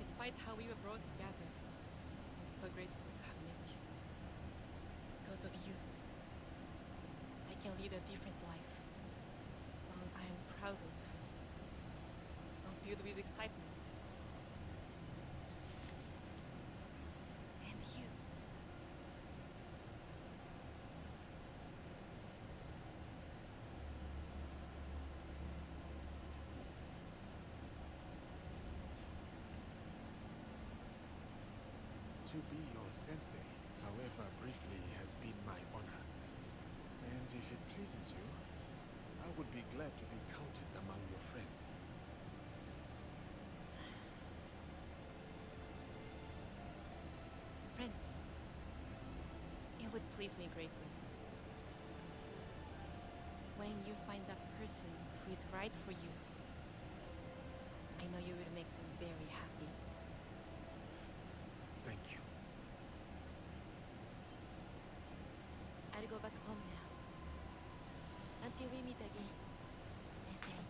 Despite how we were brought together, I'm so grateful to have met you. Because of you, I can lead a different life. One I am proud of. One filled with excitement. And you. To be your sensei, however briefly, has been my honor. And if it pleases you, I would be glad to be counted among your friends. Friends. It would please me greatly. When you find that person who is right for you, I know you will make them very happy. Thank you. I'll go back home now. Until we meet again, Sensei.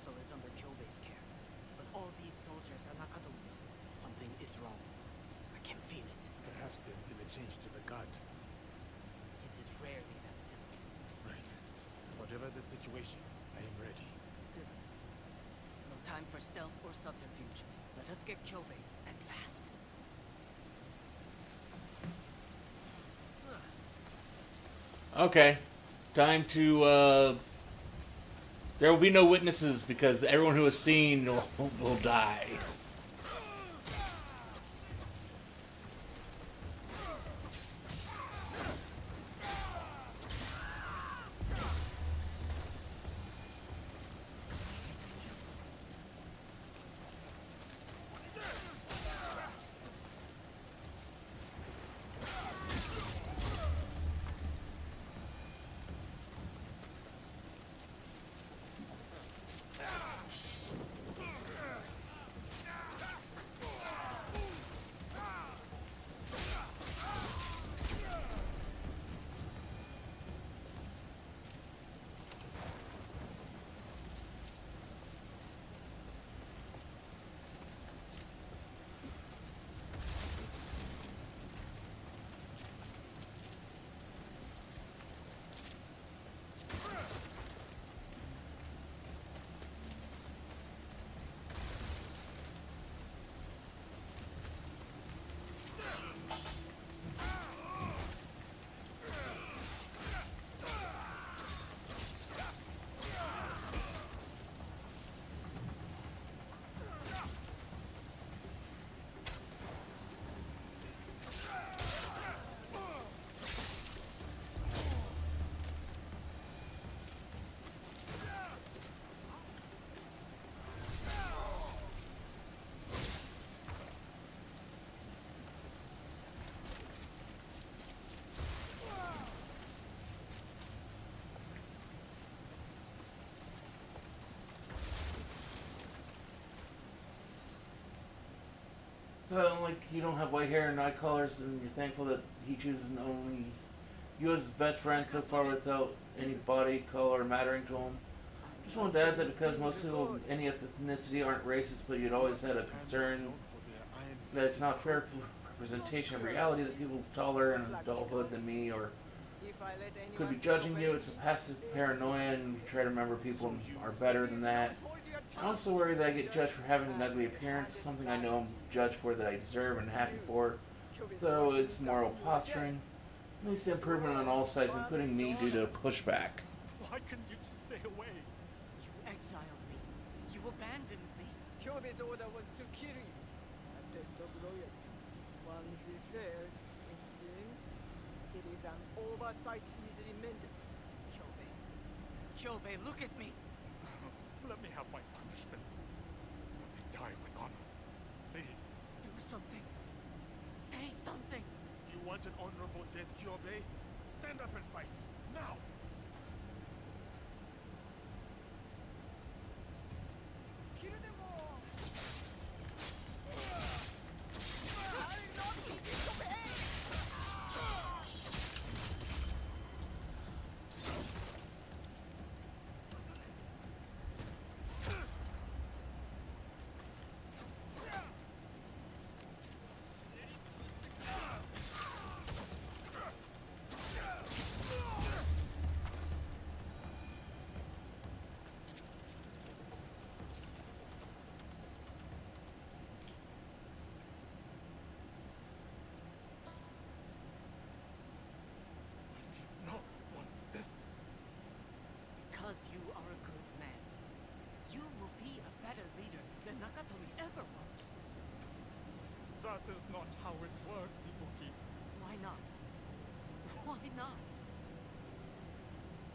castle is under Kyobei's care, but all these soldiers are Nakatomi's. Something is wrong. I can feel it. Perhaps there's been a change to the guard. It is rarely that simple. Right. Whatever the situation, I am ready. Good. No time for stealth or subterfuge. Let us get Kyobei, and fast. Okay. Time to, there will be no witnesses because everyone who has seen will die. So, like, you don't have white hair and eye colors, and you're thankful that he chooses only you as his best friend so far without any body color mattering to him. Just want to add that because most people of any ethnicity aren't racist, but you'd always had a concern that it's not fair representation of reality that people taller in adulthood than me or If I let could be anyone judging you. disobey It's a passive paranoia, and you try to remember people are better than that. I also worry that I get judged for having an ugly appearance, something I know I'm judged for that I deserve and happy for, though it's moral posturing. At least improvement on all sides, including me, due to pushback. Why couldn't you just stay away? You exiled me. You abandoned me. Kyobei's order was to kill you. A test of loyalty. One he failed, it seems. It is an oversight easily mended. Kyobei. Kyobei, look at me. Let me have my punishment. Let me die with honor. Please. Do something. Say something. You want an honorable death, Kyobei? Stand up and fight. Now! Kill them all! I will not be disobeyed! Not want this. Because you are a good man. You will be a better leader than Nakatomi ever was. That is not how it works, Ibuki. Why not? Why not?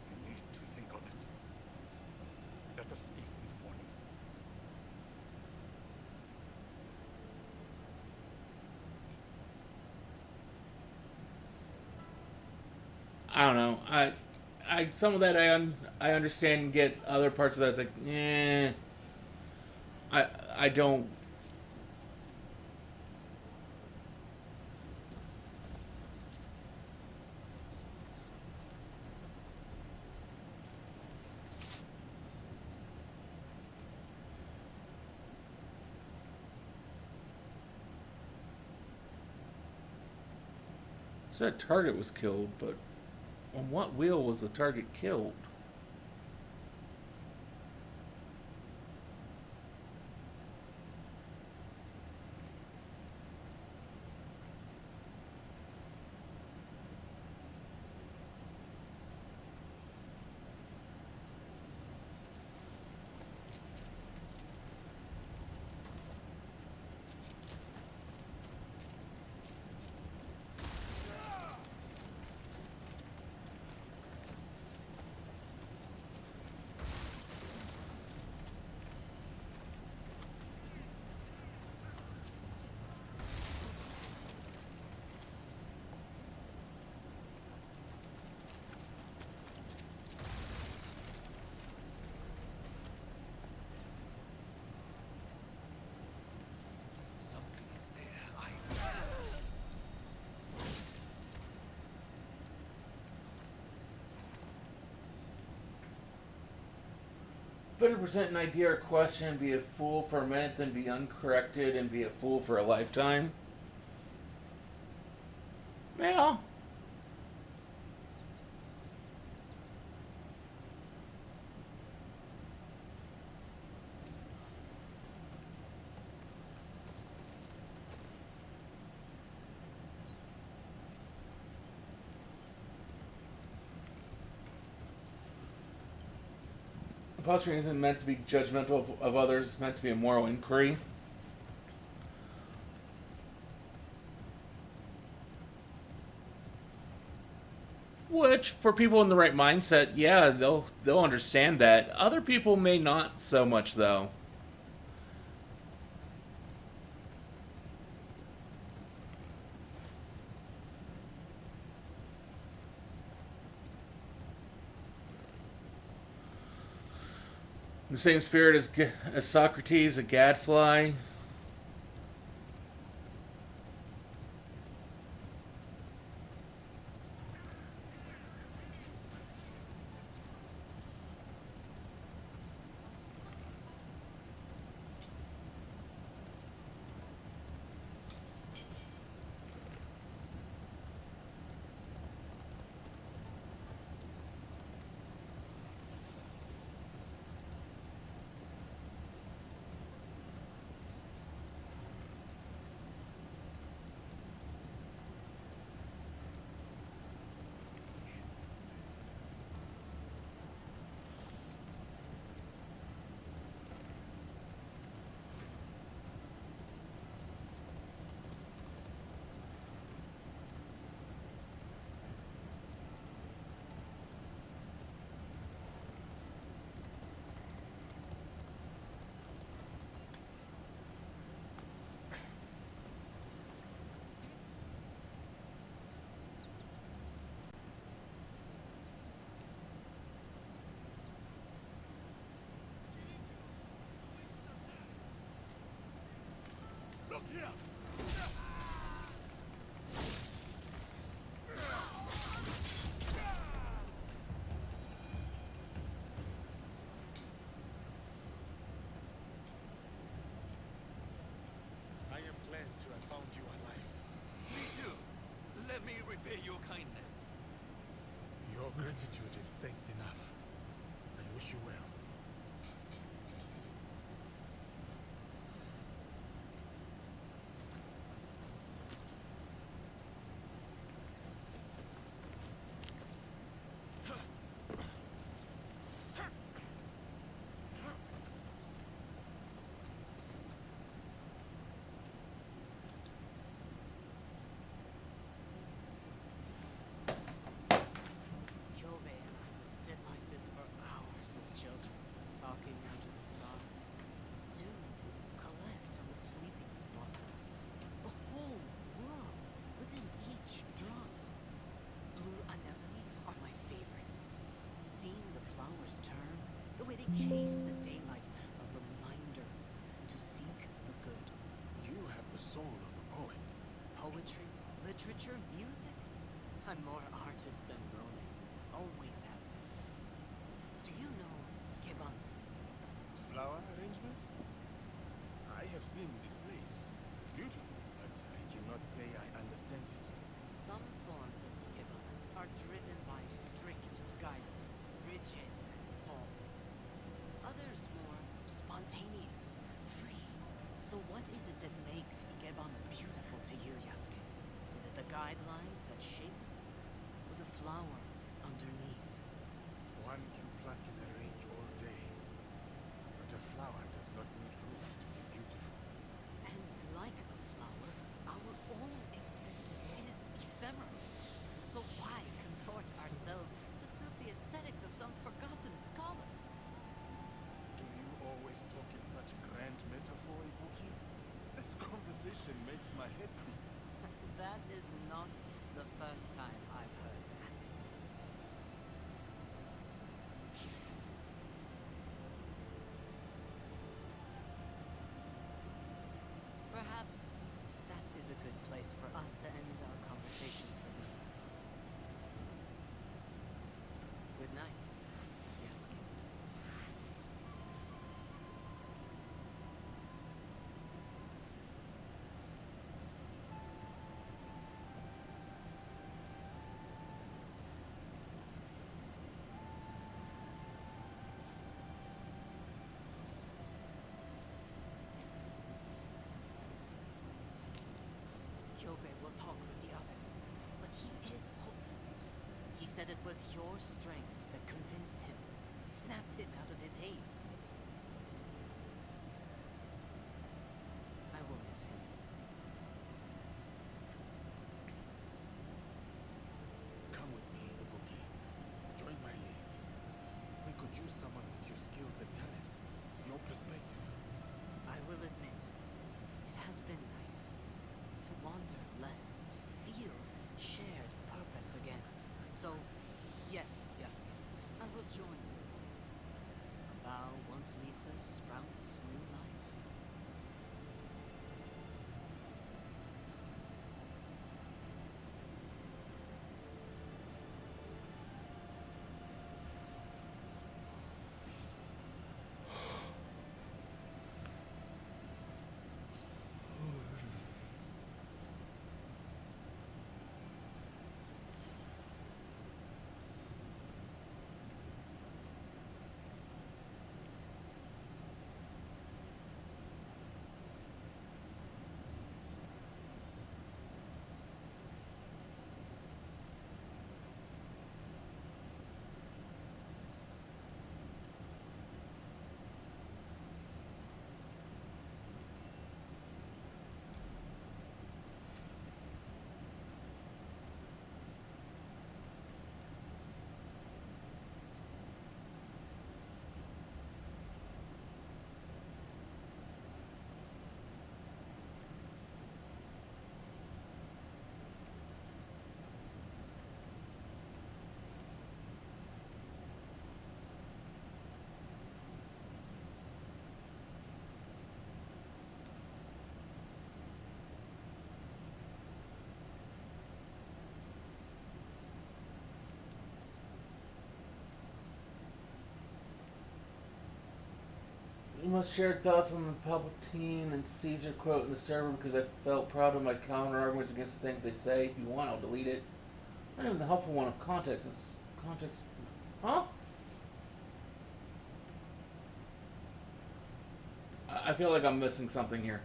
You need to think on it. Let us speak in the morning. I don't know. I some of that I understand and get. Other parts of that it's like, I don't. Said target was killed, but on what wheel was the target killed? Something is there. I 30% an idea or question, be a fool for a minute, then be uncorrected, and be a fool for a lifetime. Yeah. Posturing isn't meant to be judgmental of others, it's meant to be a moral inquiry. Which, for people in the right mindset, yeah, they'll understand that. Other people may not so much, though. The same spirit as Socrates, a gadfly. Look here! I am glad to have found you alive. Me too. Let me repay your kindness. Your gratitude is thanks enough. I wish you well. Kyobe and I would sit like this for hours as children, talking under the stars. Dew would collect on the sleeping blossoms. The whole world within each drop. Blue anemone are my favorite. Seeing the flowers turn, the way they chase the daylight, a reminder to seek the good. You have the soul of a poet. Poetry, literature, music. I'm more artist than Ronin. Always have been. Do you know Ikebana? Flower arrangement? I have seen displays. Beautiful, but I cannot say I understand it. Some form beautiful to you, Yasuke? Is it the guidelines that shape it? Or the flower underneath? One can pluck and arrange all day, but a flower does not need rules to be beautiful. And like a flower, our own existence is ephemeral. So why contort ourselves to suit the aesthetics of some forgotten scholar? Do you always talk in such grand metaphor, Ibuki? This conversation makes my head spin. That is not the first time I've heard that. Perhaps that is a good place for us to end our conversation for the evening. Good night, Yasuke. Kyobe will talk with the others, but he is hopeful. He said it was your strength that convinced him, snapped him out of his haze. I will miss him. Come with me, Ibuki. Join my league. We could use someone with your skills and talents, your perspective. I will admit, it has been nice to wander less, to feel shared purpose again. So, yes, Yasuke, I will join you. A bough once leafless sprouts new life. You must share thoughts on the Palpatine and Caesar quote in the server because I felt proud of my counter arguments against the things they say. If you want, I'll delete it. Not even the helpful one of context. Context. Huh? I feel like I'm missing something here.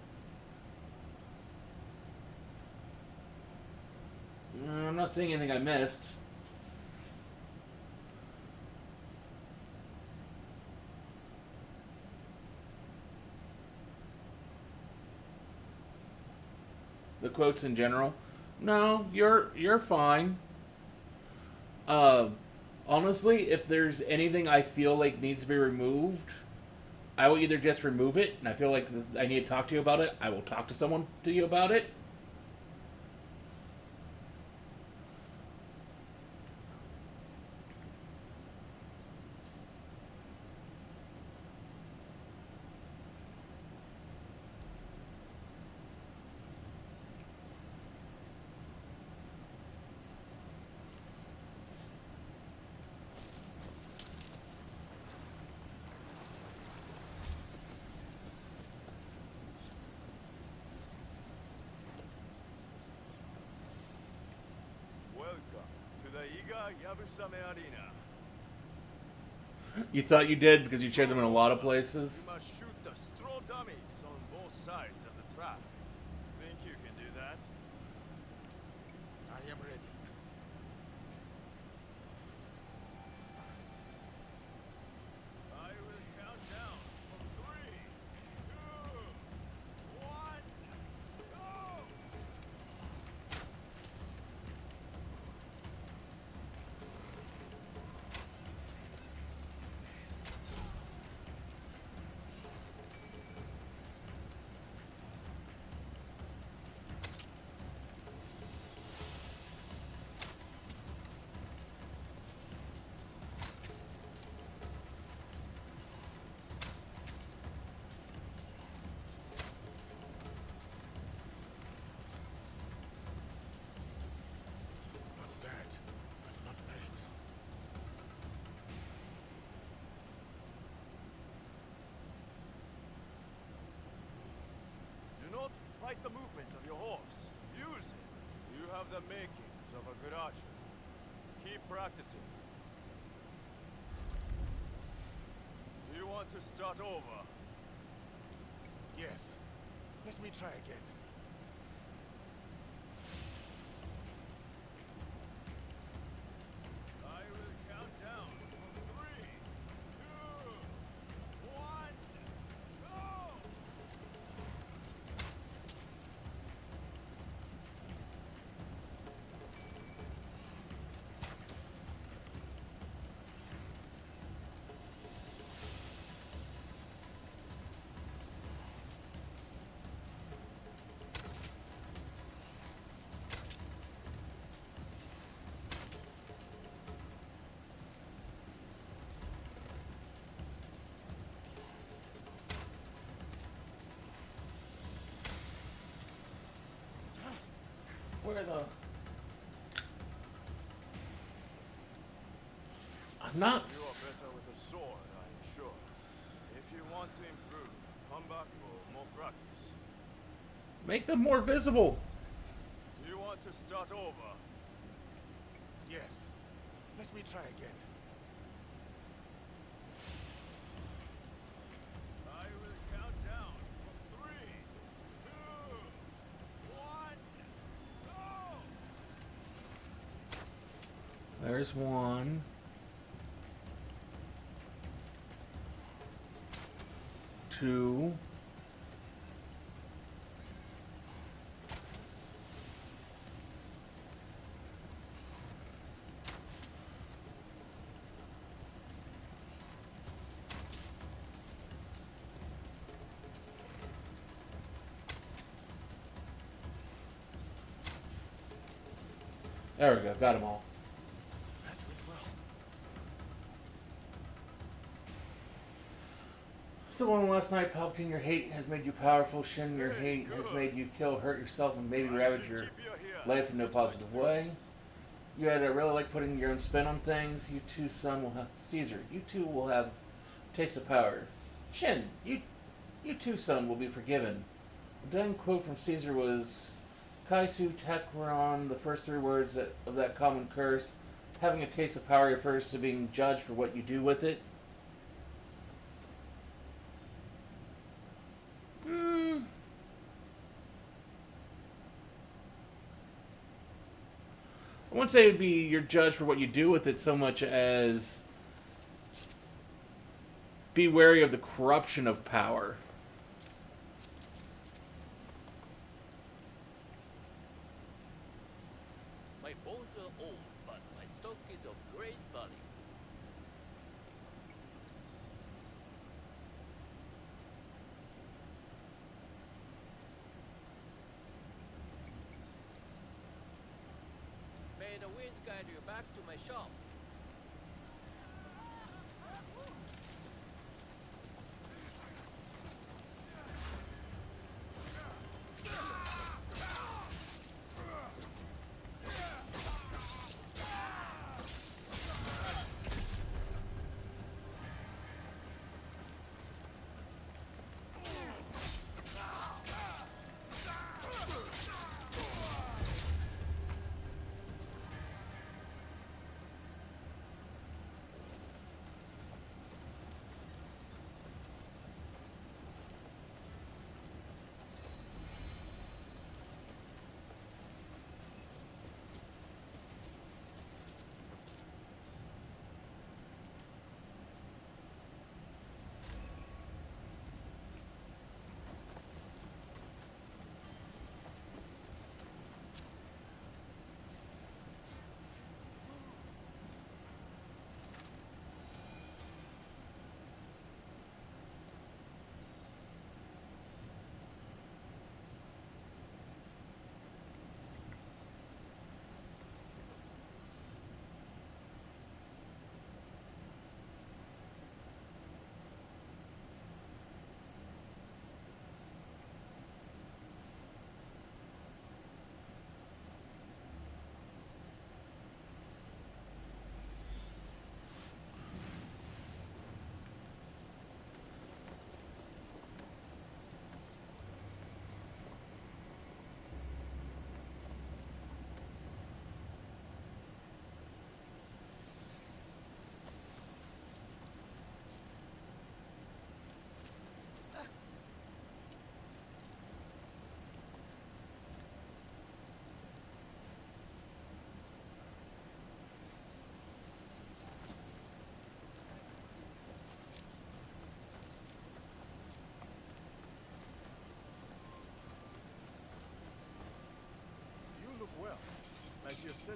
I'm not seeing anything I missed. The quotes in general. No, you're fine. Honestly, if there's anything I feel like needs to be removed, I will either just remove it, and I feel like I need to talk to you about it. I will talk to someone to you about it. Welcome to the Iga Yabusame Arena. You thought you did because you shared them in a lot of places. You must shoot the straw dummies on both sides of the track. Think you can do that? I am ready. I will count down from 3, 2, 1, go! Not bad, but not great. Do not fight the movement of your horse. Use it. You have the makings of a good archer. Keep practicing. Do you want to start over? Yes. Let me try again. I will count down from 3, 2, 1, go! Where the... I'm not... You are better with a sword, I am sure. If you want to improve, come back for more practice. Make them more visible. Do you want to start over? Yes. Let me try again. I will count down from 3, 2, 1, go! There's one. Two. There we go, got them all. That went well. So one last night, Palpatine, your hate has made you powerful. Shin, your hate has made you kill, hurt yourself, and maybe ravage your life in no positive way. You had really like putting your own spin on things. You too, son, will have Caesar. You too will have taste of power. Shin, you too, son, will be forgiven. The done quote from Caesar was, Kaisu Takron, the first three words of that common curse. Having a taste of power refers to being judged for what you do with it. I wouldn't say it would be you're judged for what you do with it so much as be wary of the corruption of power. My bones are old, but my stock is of great value. May the winds guide you back to my shop.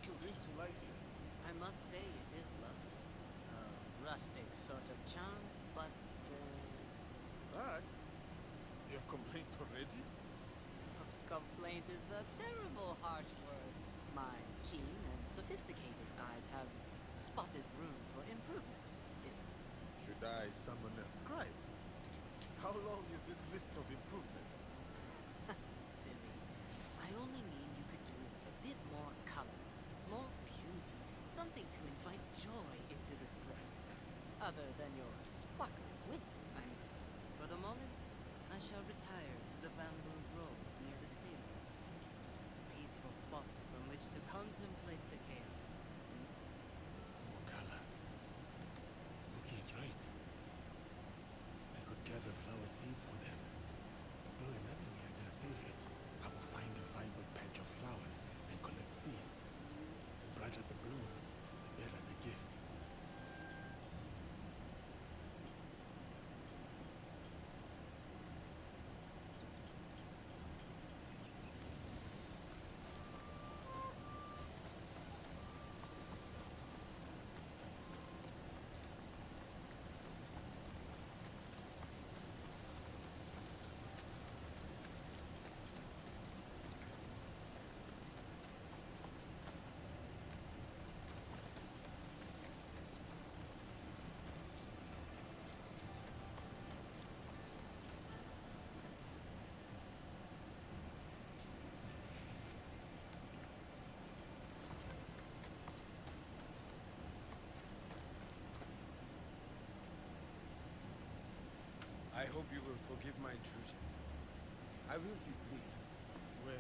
settled into life here? I must say it is lovely. Rustic sort of charm, but But you have complaints already? complaint is a terrible harsh word. My keen and sophisticated eyes have spotted room for improvement, isn't it? Should I summon a scribe? How long is this list of improvements? Silly. I only mean you could do a bit more color, more beauty, something to invite joy into this place. Other than your sparkling wit, I mean. For the moment, I shall retire to the bamboo grove near the stable. A peaceful spot from which to contemplate the chaos. Okala. Luki is right. I could gather flower seeds for them. Blue and Emily are their favorite. I will find a vibrant patch of flowers and collect seeds. The brighter the blooms, the better the gift. I hope you will forgive my intrusion. I will be brief. Well,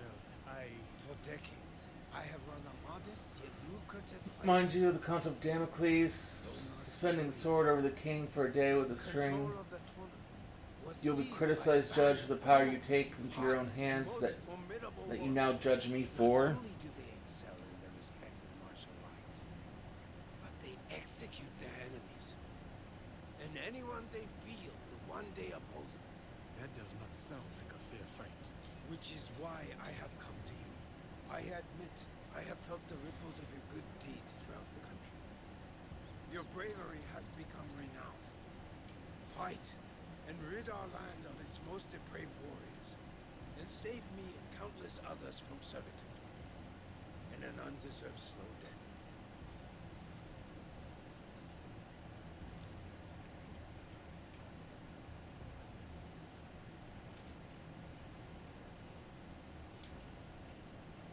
For decades, I have run a modest yet lucrative Mind you, the concept of Damocles suspending the sword over the king for a day with a string. Control of the tournament was You'll be seized by criticized, Judge, for the power you take into your own heartless, hands most that formidable you warriors. now judge me Not for. only do they excel in their respective martial arts, but they execute their enemies. And anyone they feel will one day oppose them. that does not sound like a fair fight. Which is why I have come to you. I admit I have felt the ripples of your good deeds throughout the country. Your bravery has become renowned. Fight and rid our land of its most depraved warriors, and save me and countless others from servitude and an undeserved slow death.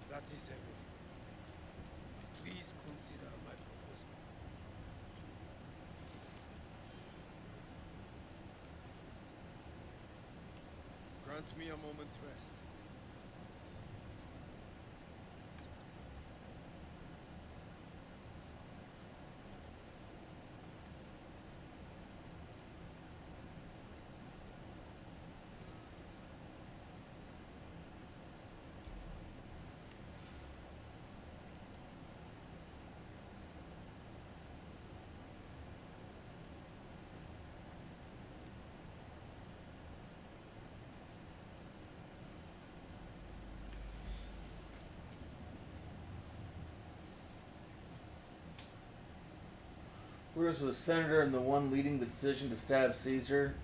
That is everything. Please consider my proposal. Grant me a moment's rest. Whereas the senator and the one leading the decision to stab Caesar.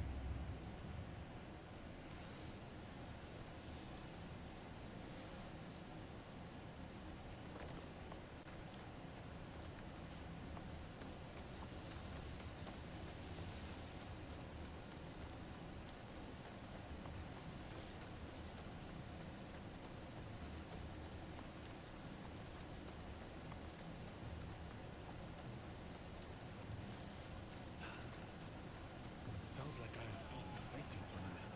Sounds like I have fought the fighting tournament.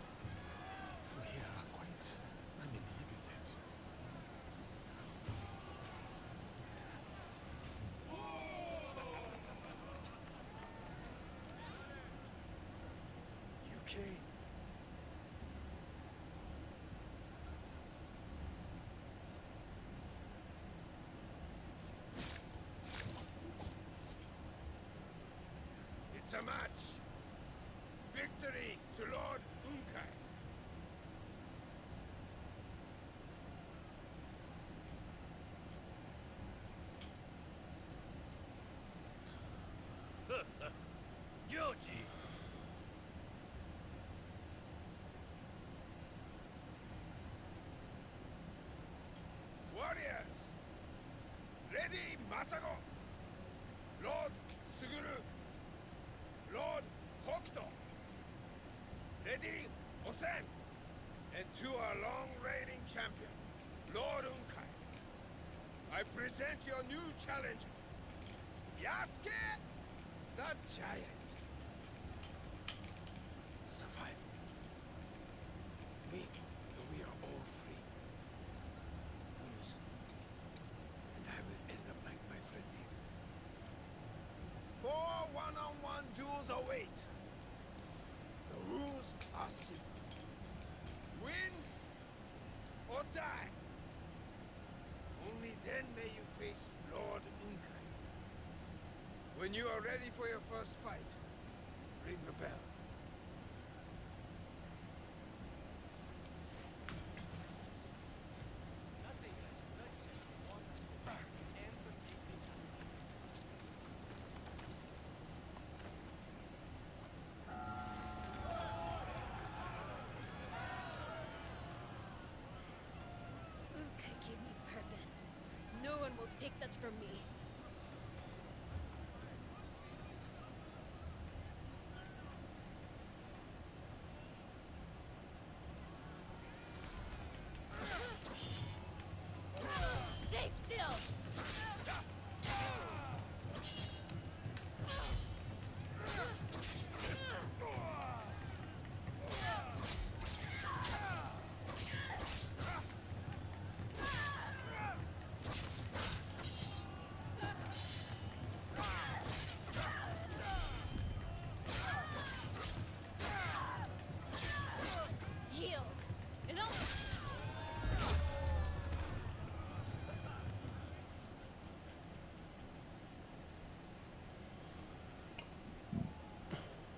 You here are quite uninhibited. You came. It's a match. Victory to Lord Unkai. duty. Warriors! Lady Masago! Lord Suguru! Lord Hokuto! Lady Osen! And to our long-reigning champion, Lord Unkai. I present your new challenger, Yasuke the Giant. Survive. We are all free. Lose. And I will end up like my friend here. 4 one-on-one duels await. The rules are simple. Win or die. Only then may you face Lord Unkai. When you are ready for your first fight, ring the bell. Unkai gave me purpose. No one will take that from me. Stay still! Yield! And I'll...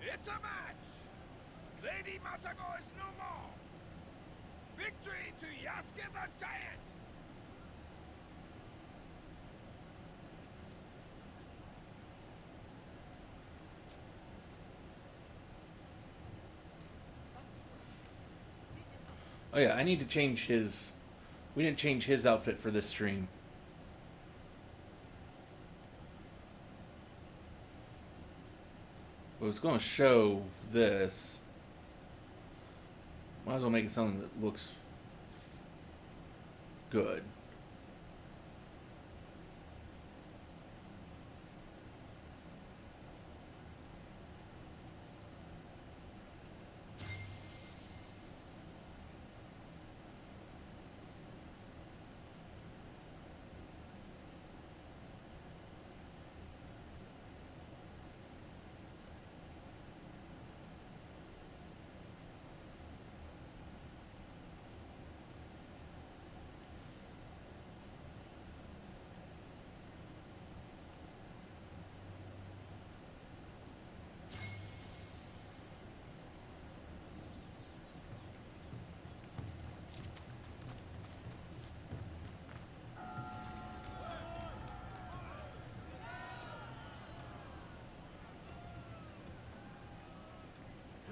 It's a match! Lady Masago is no more! Victory to Yasuke the Giant! Oh yeah, I need to change his... We didn't change his outfit for this stream. But it's going to show this. Might as well make it something that looks good.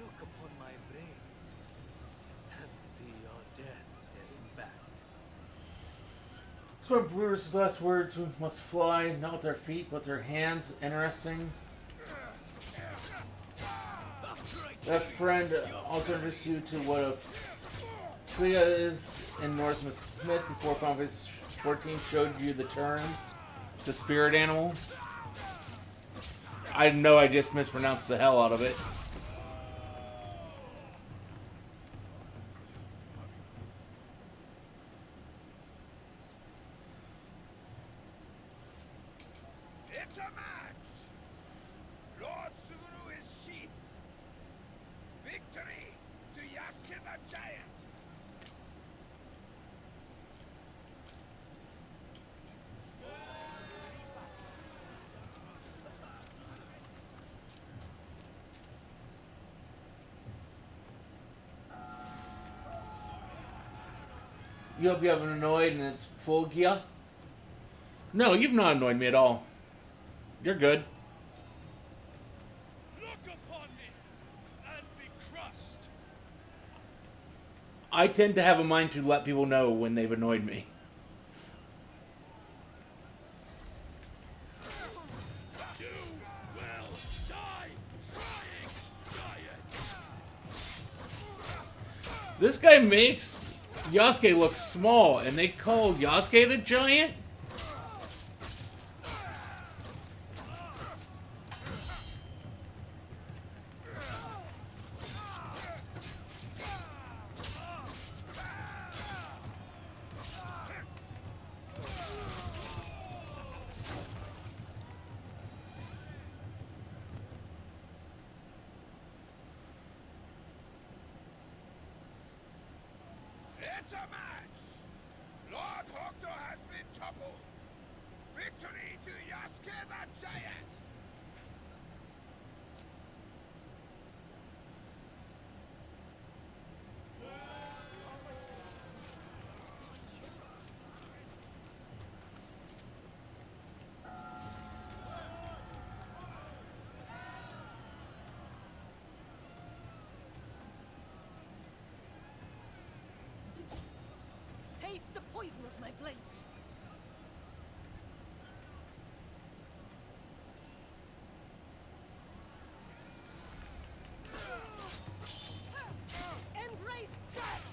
Look upon my brain and see your death staring back. So Brewer's last words, we must fly, not with our feet, but with our hands. Interesting. That friend also introduced you to what a Clea is in North Smith before Final Fantasy 14 showed you the term, the spirit animal. I know I just mispronounced the hell out of it. It's a match! Lord Suguru is sheep! Victory to Yasuke the Giant! You hope you haven't annoyed and it's full gear. No, you've not annoyed me at all. You're good. Look I tend to have a mind to let people know when they've annoyed me. This guy makes Yasuke look small, and they call Yasuke the giant? It's a match! Lord Hokuto has been toppled! Victory to Yasuke the Giant! Taste the poison of my blades. Embrace death!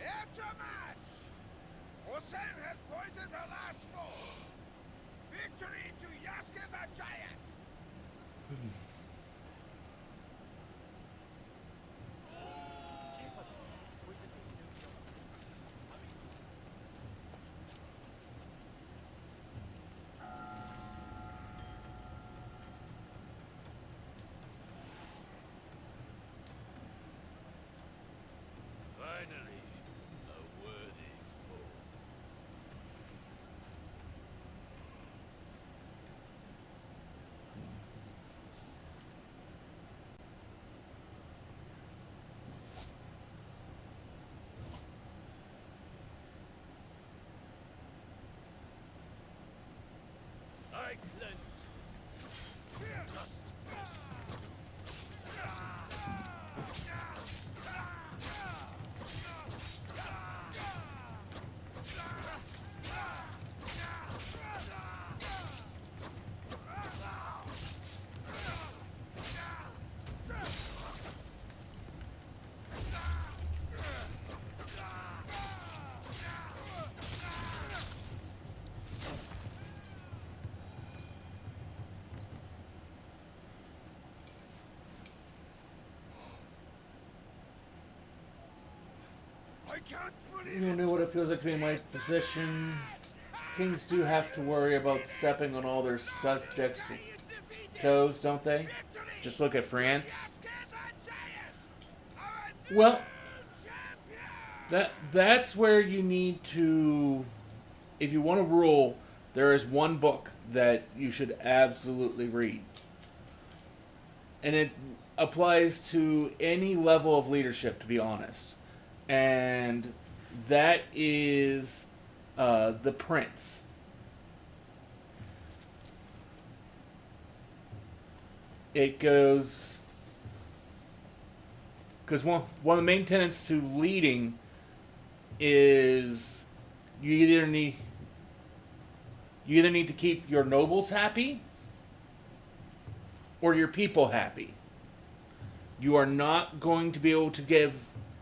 It's a match! Osen has poisoned her last foe! Victory to Yasuke the Giant! Finally, a worthy foe. I cleanse just as you do. I can't believe You it! know what it feels like to be in my position. Kings do have to worry about stepping on all their subjects' toes, don't they? Just look at France. Well, that's where you need to, if you want to rule, there is one book that you should absolutely read. And it applies to any level of leadership, to be honest. And that is The Prince. It goes... Because one of the main tenets to leading is you either need to keep your nobles happy or your people happy. You are not going to be able to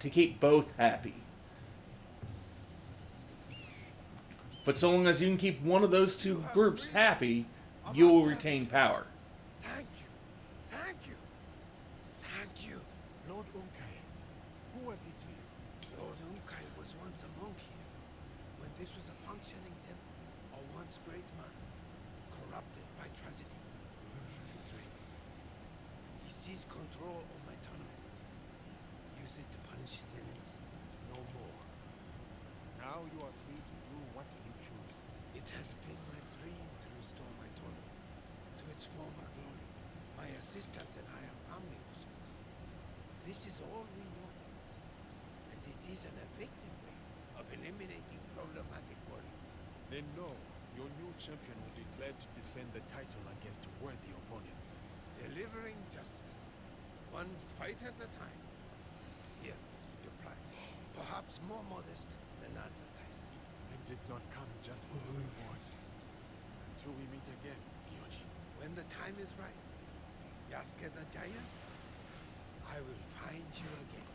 keep both happy. But so long as you can keep one of those two groups happy, you will retain power. Thank you. Thank you. Thank you. Lord Unkai, who was he to you? Lord Unkai was once a monk here, when this was a functioning temple. A once great man, corrupted by tragedy and drink. He seized control of my tournament. Used it to punish his enemies. No more. Now you are free to do what you choose. It has been my dream to restore my tournament to its its former glory. My assistants and I are family of sorts. This is all we know. And it is an effective way of eliminating problematic warriors. Then know your new champion will be glad to defend the title against worthy opponents. Delivering justice. One fight at a time. Here, your prize. Perhaps more modest than advertised. I did not come just for the reward. Until we meet again, Kyoji. When the time is right, Yasuke the Giant, I will find you again.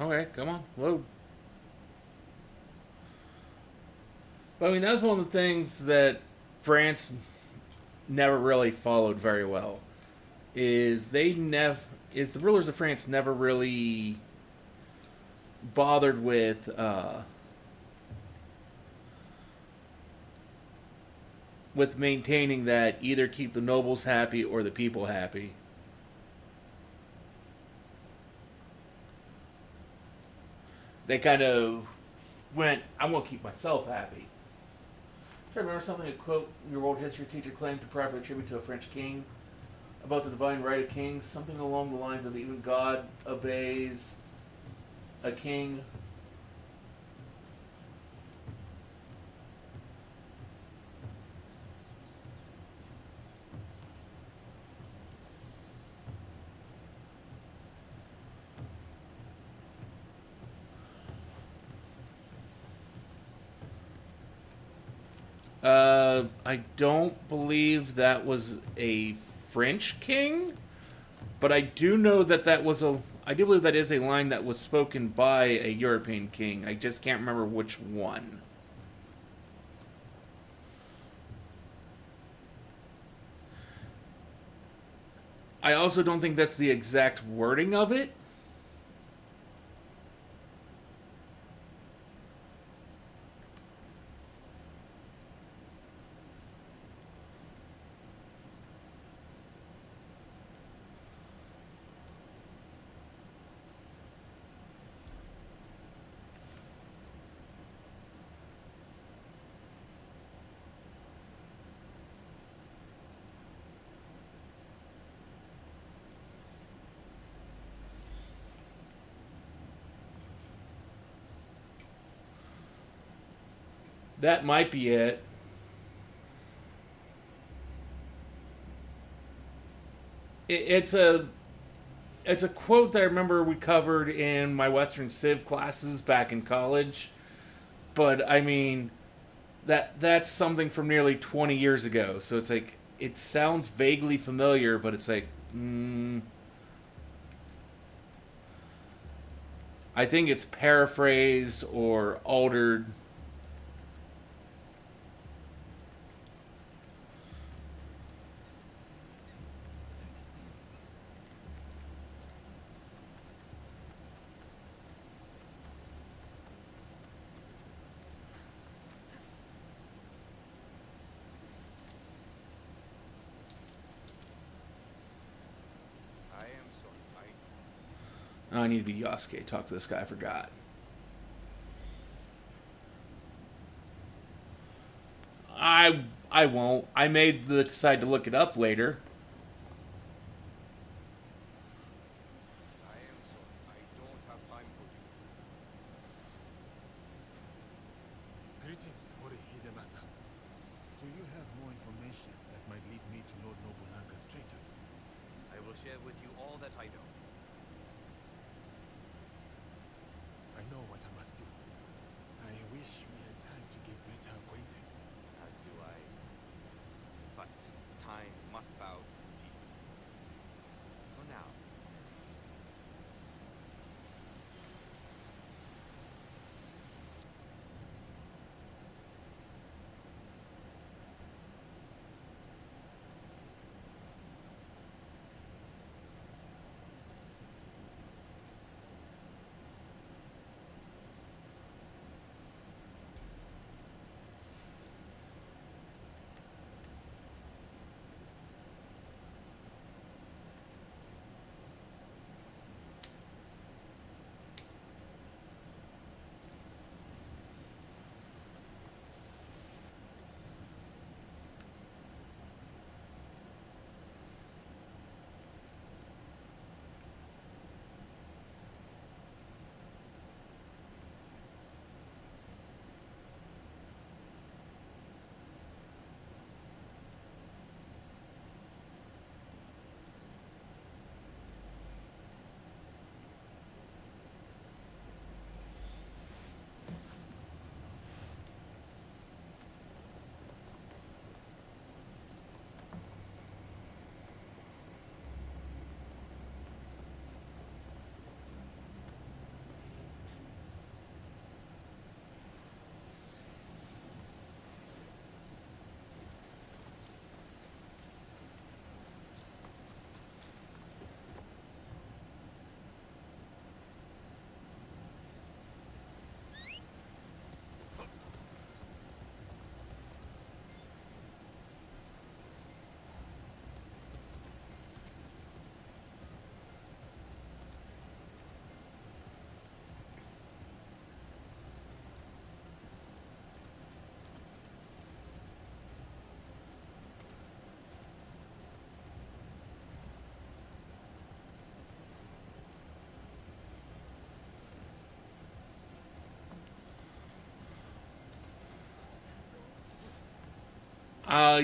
Okay, come on, load. But I mean, that's one of the things that France never really followed very well. Is the rulers of France never really bothered with maintaining that either keep the nobles happy or the people happy. They kind of went, I'm going to keep myself happy. I remember something, a quote your world history teacher claimed to properly attribute to a French king about the divine right of kings, something along the lines of even God obeys a king. I don't believe that was a French king, but I do know that I do believe that is a line that was spoken by a European king. I just can't remember which one. I also don't think that's the exact wording of it. That might be it. It's a quote that I remember we covered in my Western Civ classes back in college. But I mean, that's something from nearly 20 years ago. So it's like it sounds vaguely familiar, but it's like, I think it's paraphrased or altered. I am sorry. Oh, I need to be Yasuke. Talk to this guy. I forgot. I won't. I may decide to look it up later. I am sorry. I don't have time for you. Greetings, Hori Hidemasa. Do you have more information that might lead me to Lord Nobunaga's traitors? I will share with you all that I know. I know what I must do. I wish we had time to get better acquainted. As do I. But time must bow to duty. For now, at least.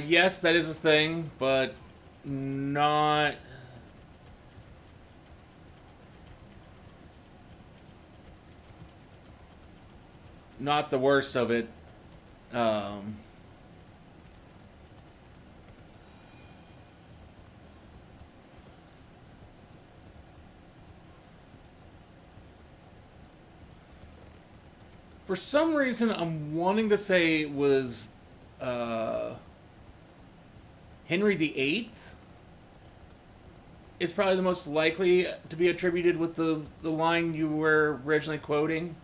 Yes, that is a thing, but not the worst of it. For some reason, I'm wanting to say it was Henry VIII is probably the most likely to be attributed with the line you were originally quoting.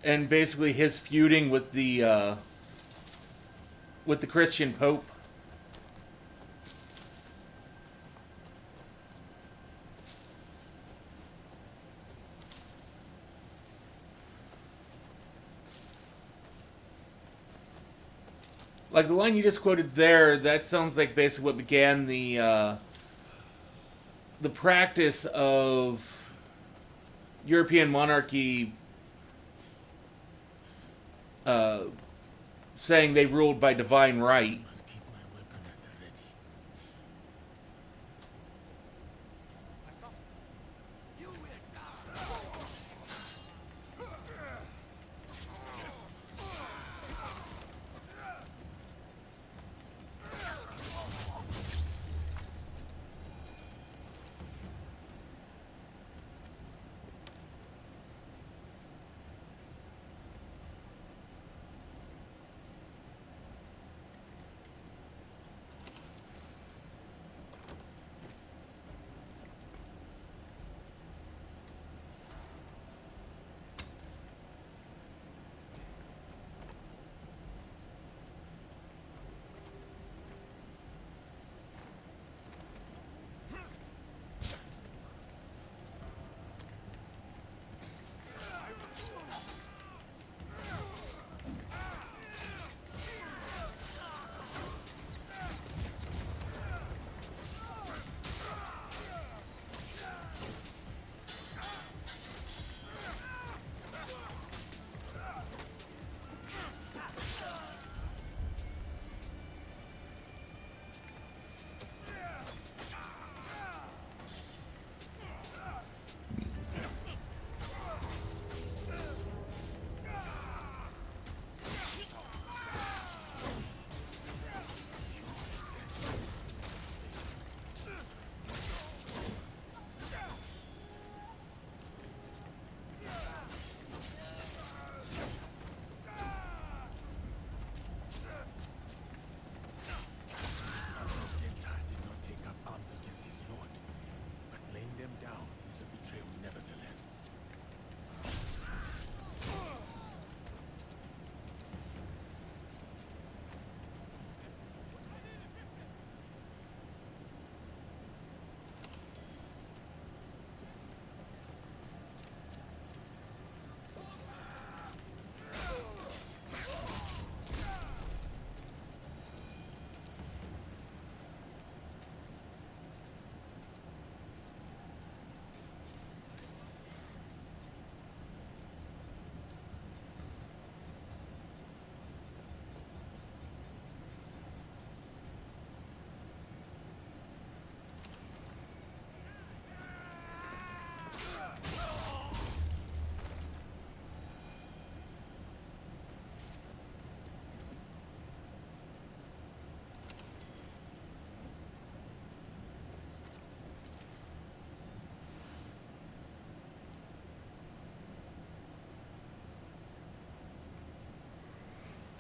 And basically his feuding with the Christian Pope. Like the line you just quoted there, that sounds like basically what began the the practice of European monarchy saying they ruled by divine right. Must keep my weapon at the ready.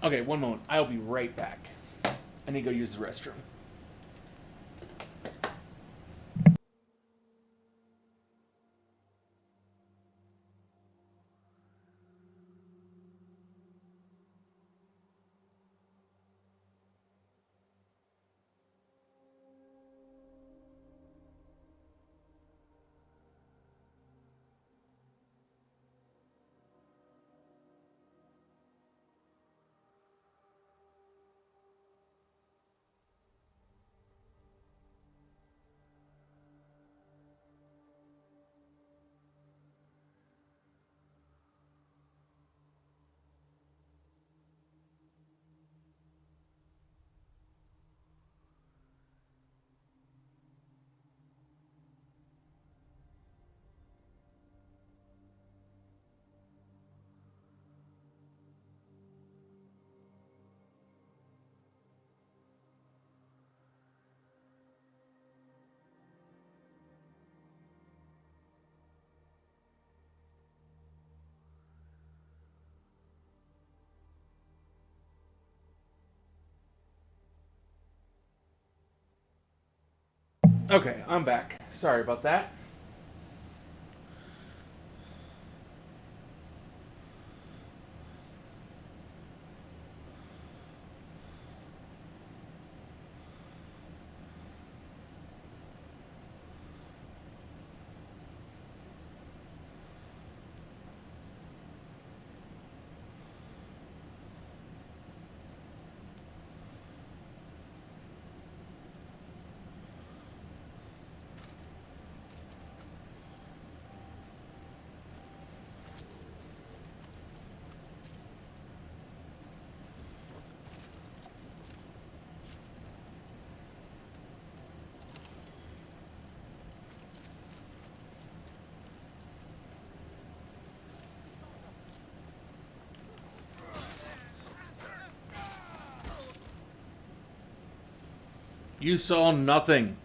Okay, one moment. I'll be right back. I need to go use the restroom. Okay, I'm back. Sorry about that. You saw nothing.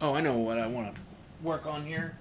Oh, I know what I want to work on here.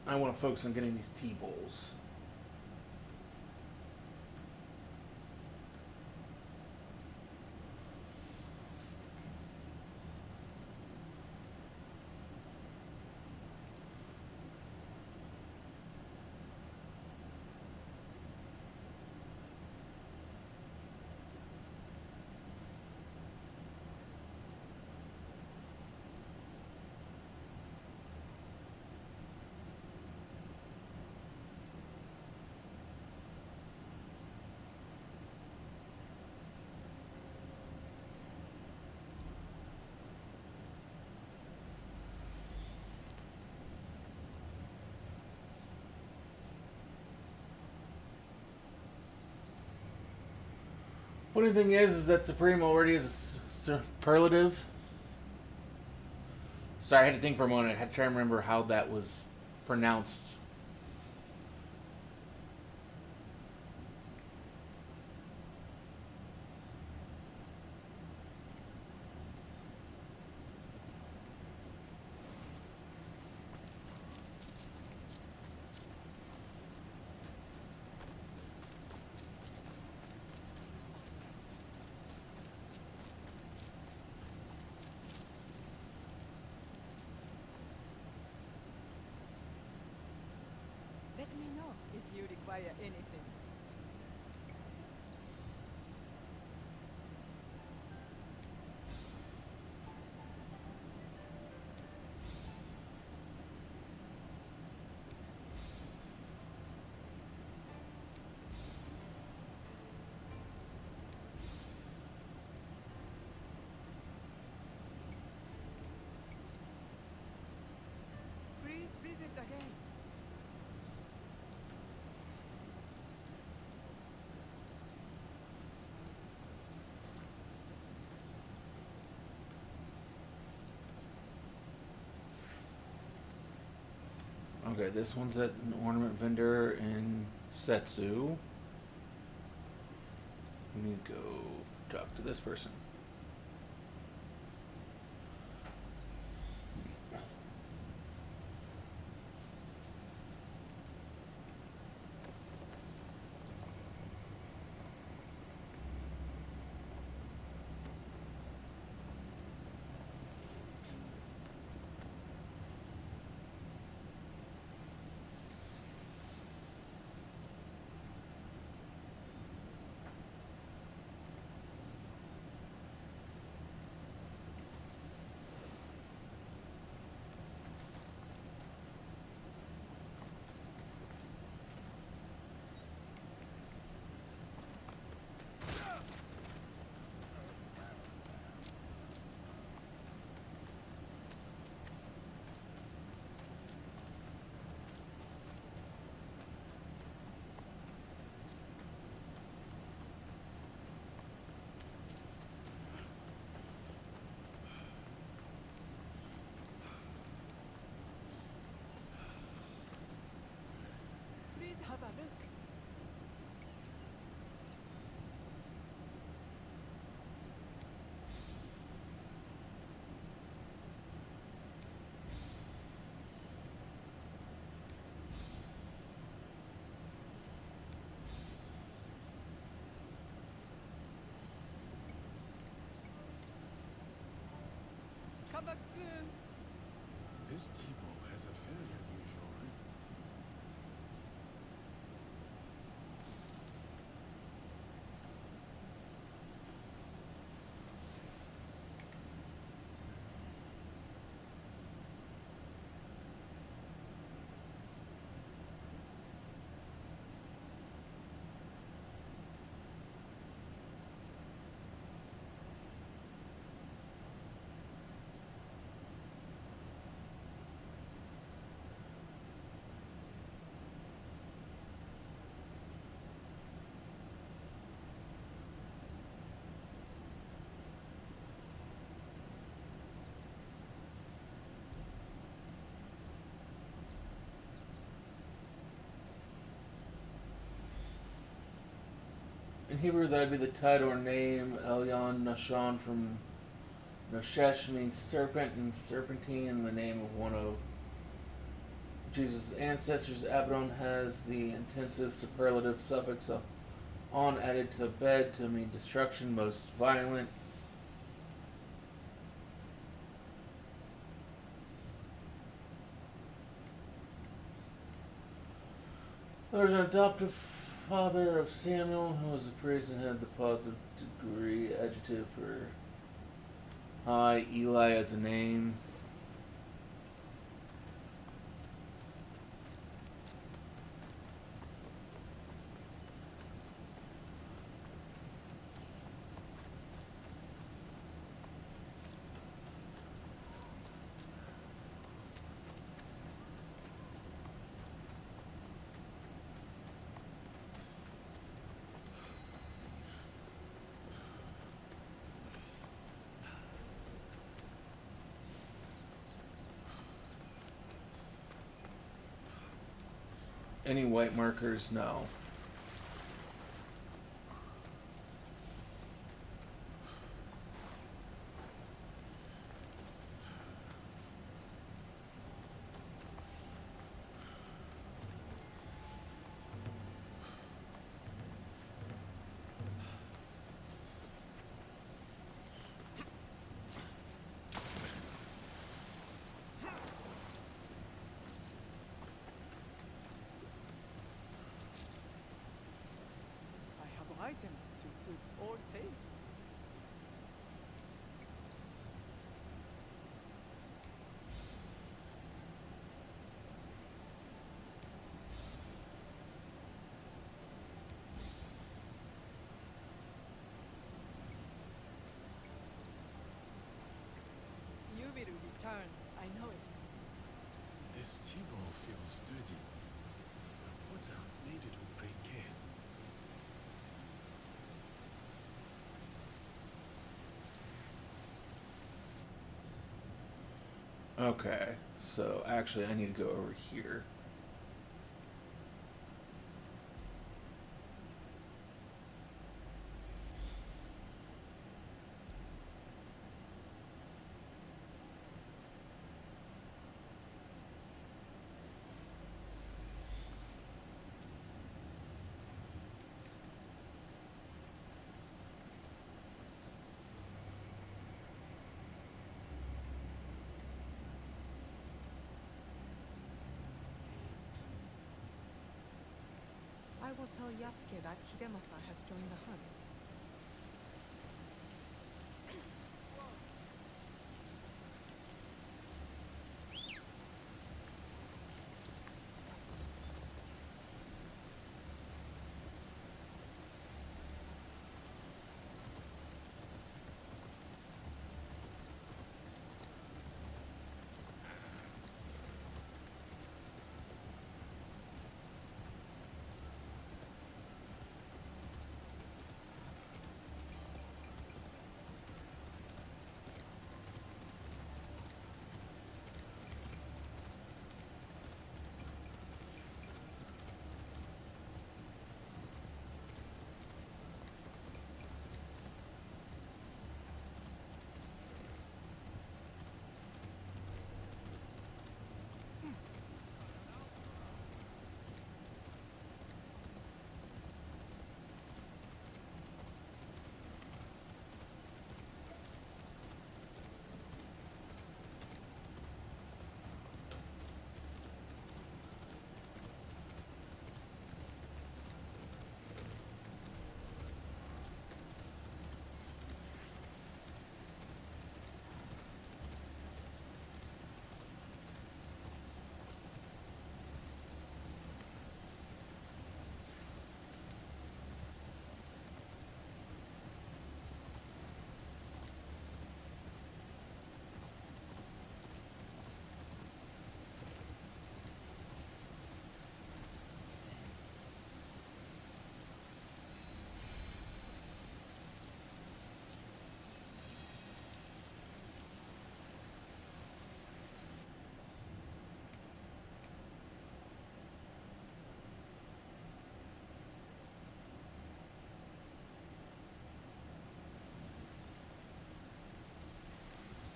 I want to focus on getting these tea bowls. Funny thing is that Supreme already is a superlative. Sorry, I had to think for a moment. I had to try to remember how that was pronounced. Let me know if you require anything. Please visit again. Okay, this one's at an ornament vendor in Setsu. We need to go talk to this person. This T-ball has a very unusual ring. In Hebrew, that'd be the title or name. Elyon Nashon from Noshesh means serpent, and serpentine in the name of one of Jesus' ancestors. Abaddon has the intensive superlative suffix on added to bed to mean destruction, most violent. There's an adoptive father of Samuel, who was a priest and had the positive degree adjective for high. Eli as a name. Any white markers? No. I have items to suit all tastes. You will return, I know it. This T-ball feels sturdy. The potter made it with great care. Okay, so actually I need to go over here. I will tell Yasuke that Hidemasa has joined the hunt.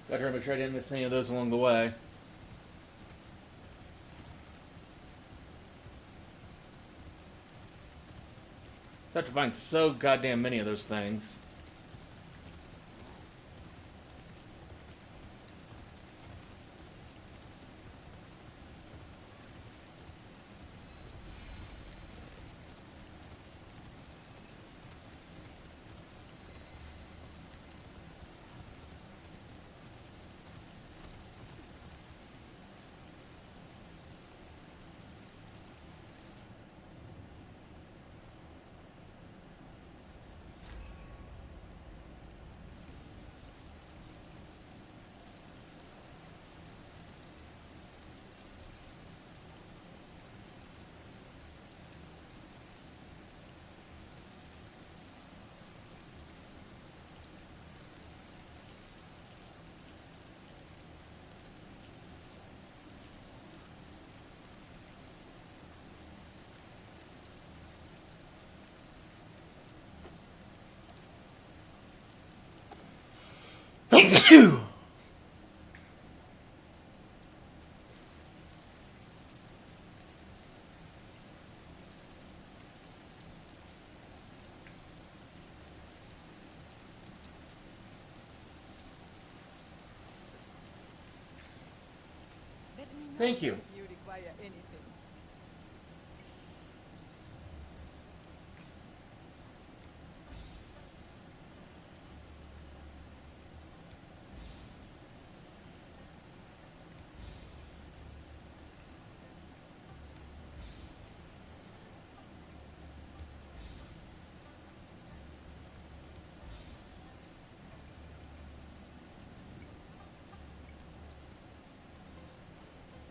Gotta try to make sure I didn't miss any of those along the way. I have to find so goddamn many of those things. Phew! Let me know Thank you. if you require anything.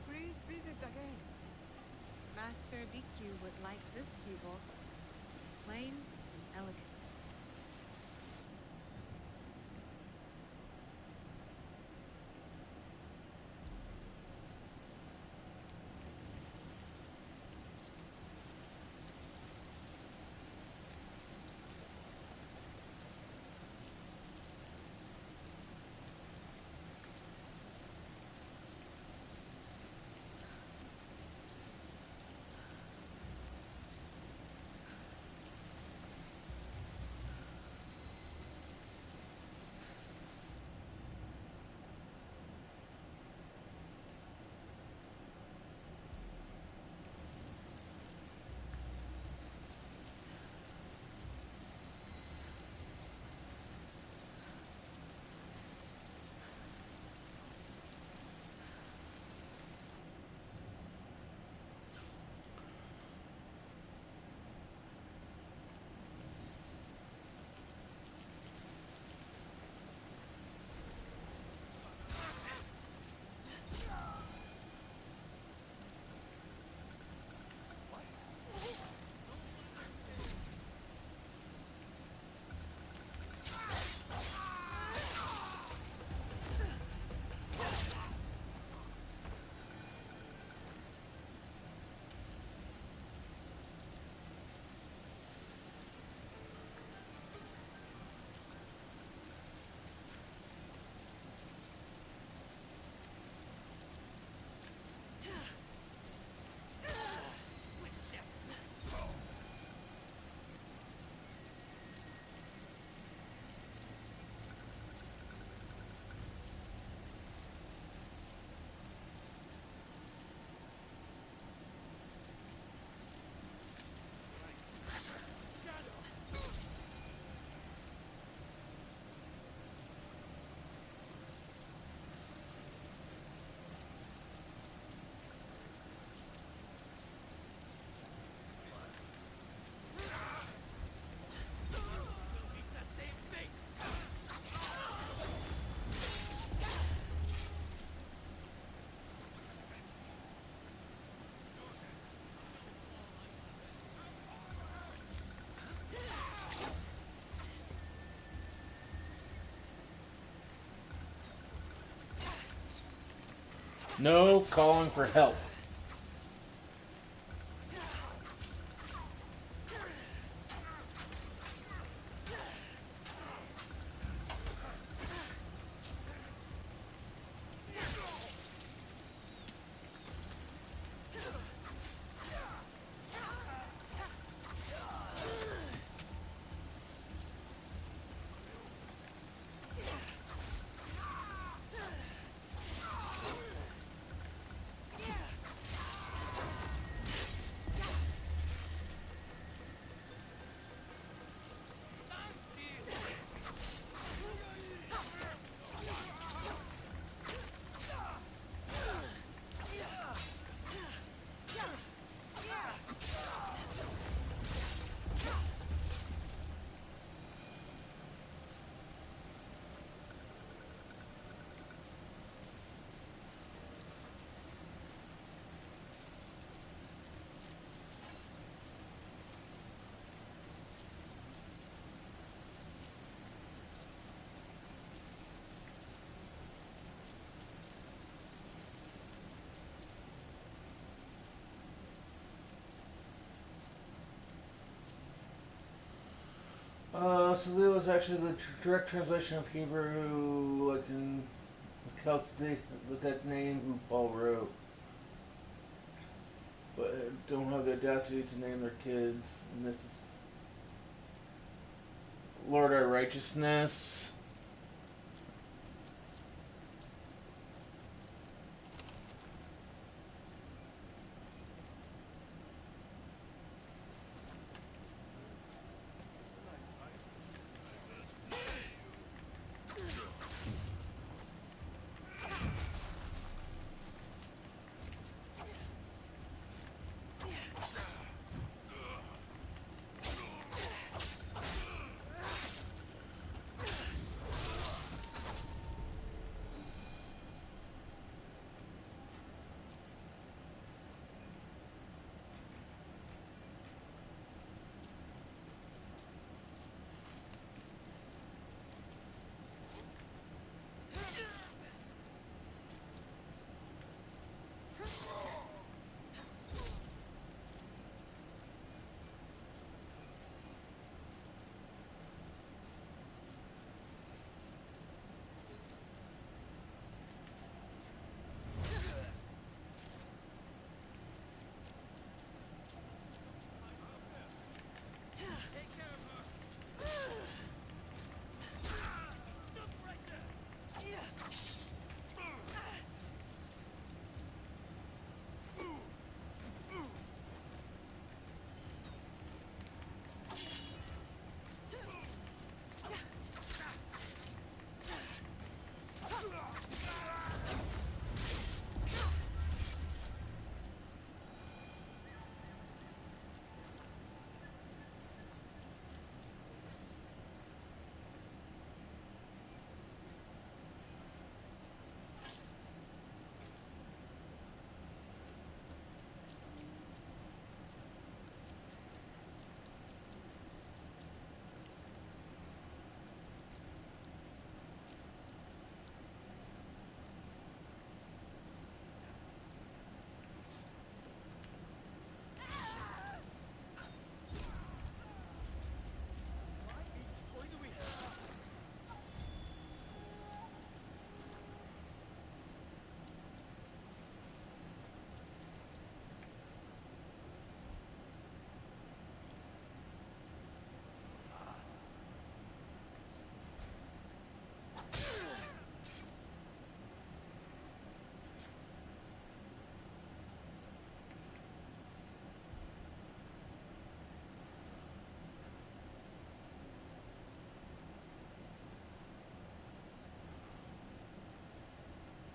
Please visit again. Master Riku would like this table. It's plain and elegant. No calling for help. Salil is actually the direct translation of Hebrew, like in Kelsey, is the dead name who Paul wrote. But don't have the audacity to name their kids. And this is Lord our righteousness.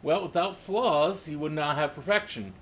Well, without flaws, he would not have perfection.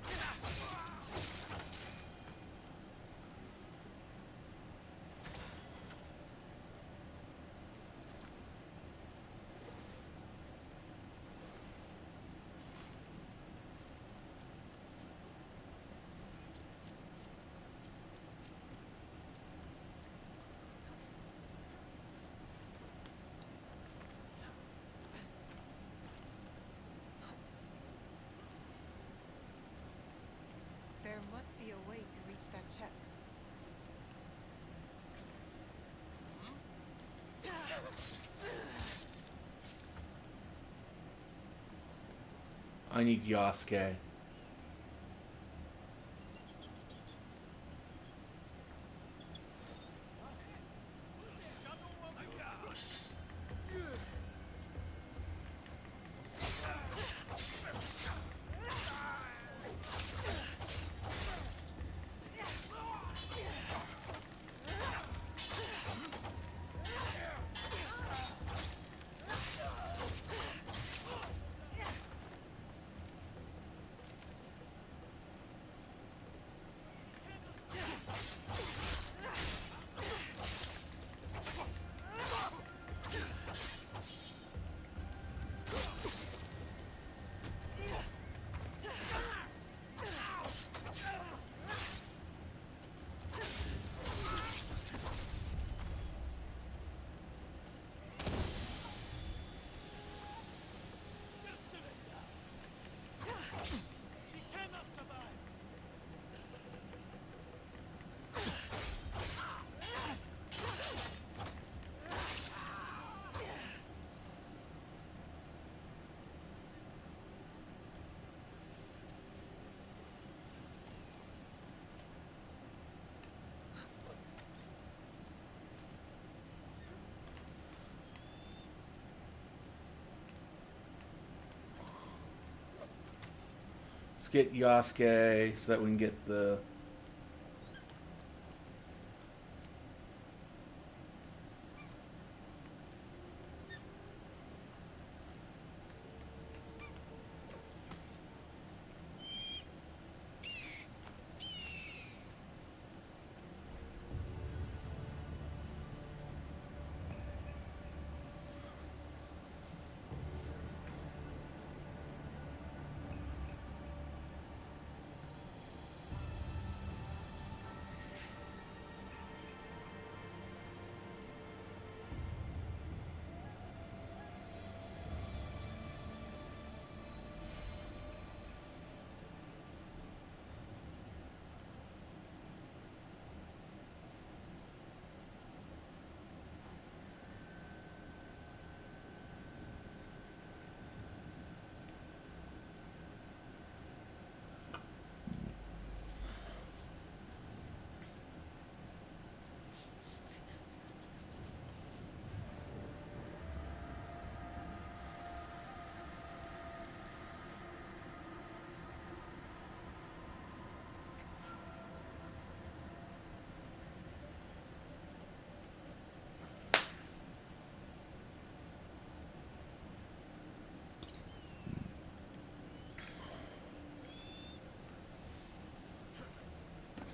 There must be a way to reach that chest. I need Yasuke. Let's get Yasuke so that we can get the...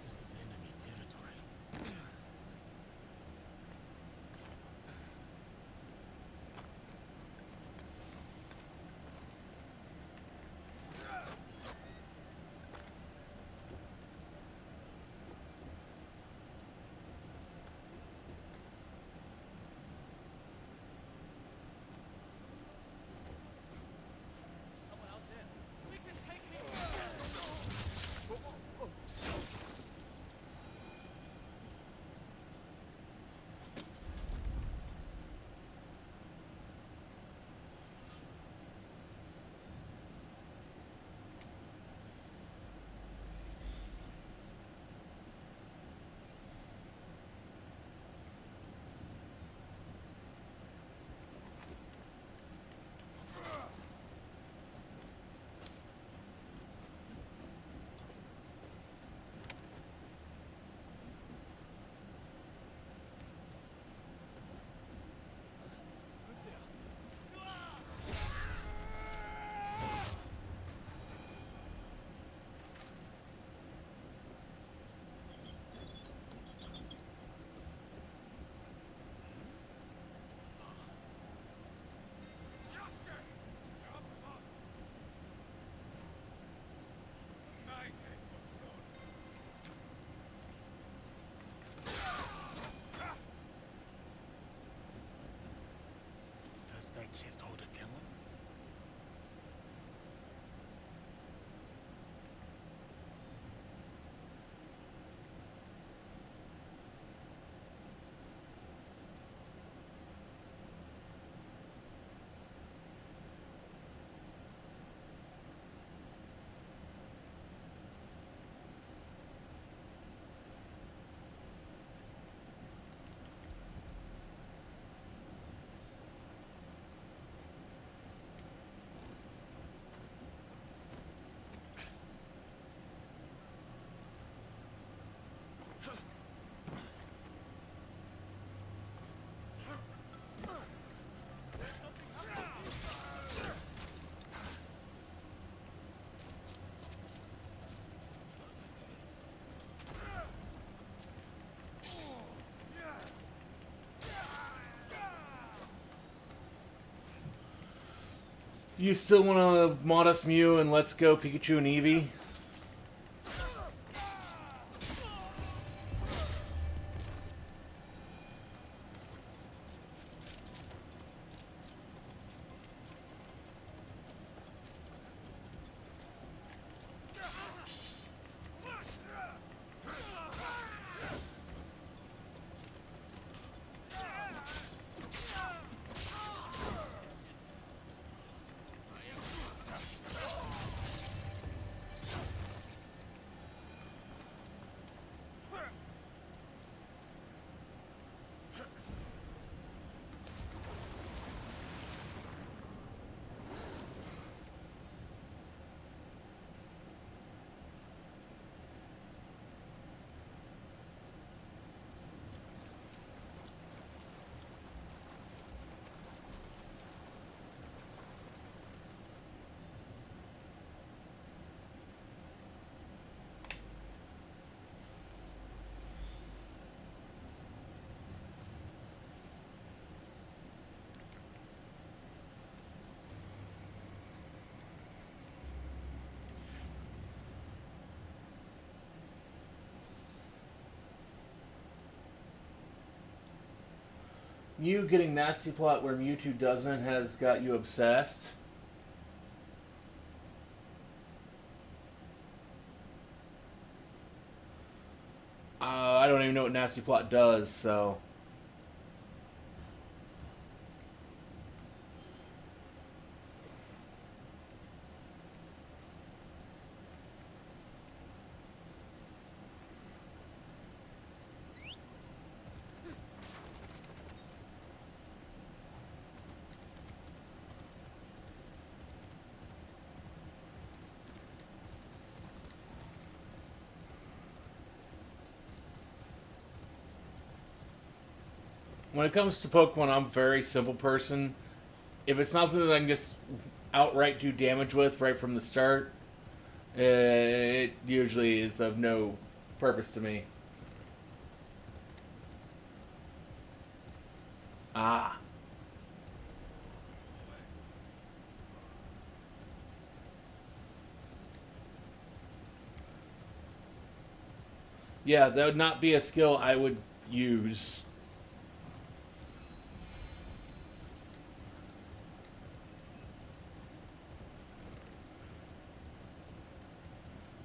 This is enemy territory. Someone out there. We can take him. Does that chest hold a camel? You still want to Modest Mew and Let's Go Pikachu and Eevee? You getting Nasty Plot where Mewtwo doesn't has got you obsessed. I don't even know what Nasty Plot does, so... When it comes to Pokemon, I'm a very simple person. If it's not something that I can just outright do damage with right from the start, it usually is of no purpose to me. Ah. Yeah, that would not be a skill I would use.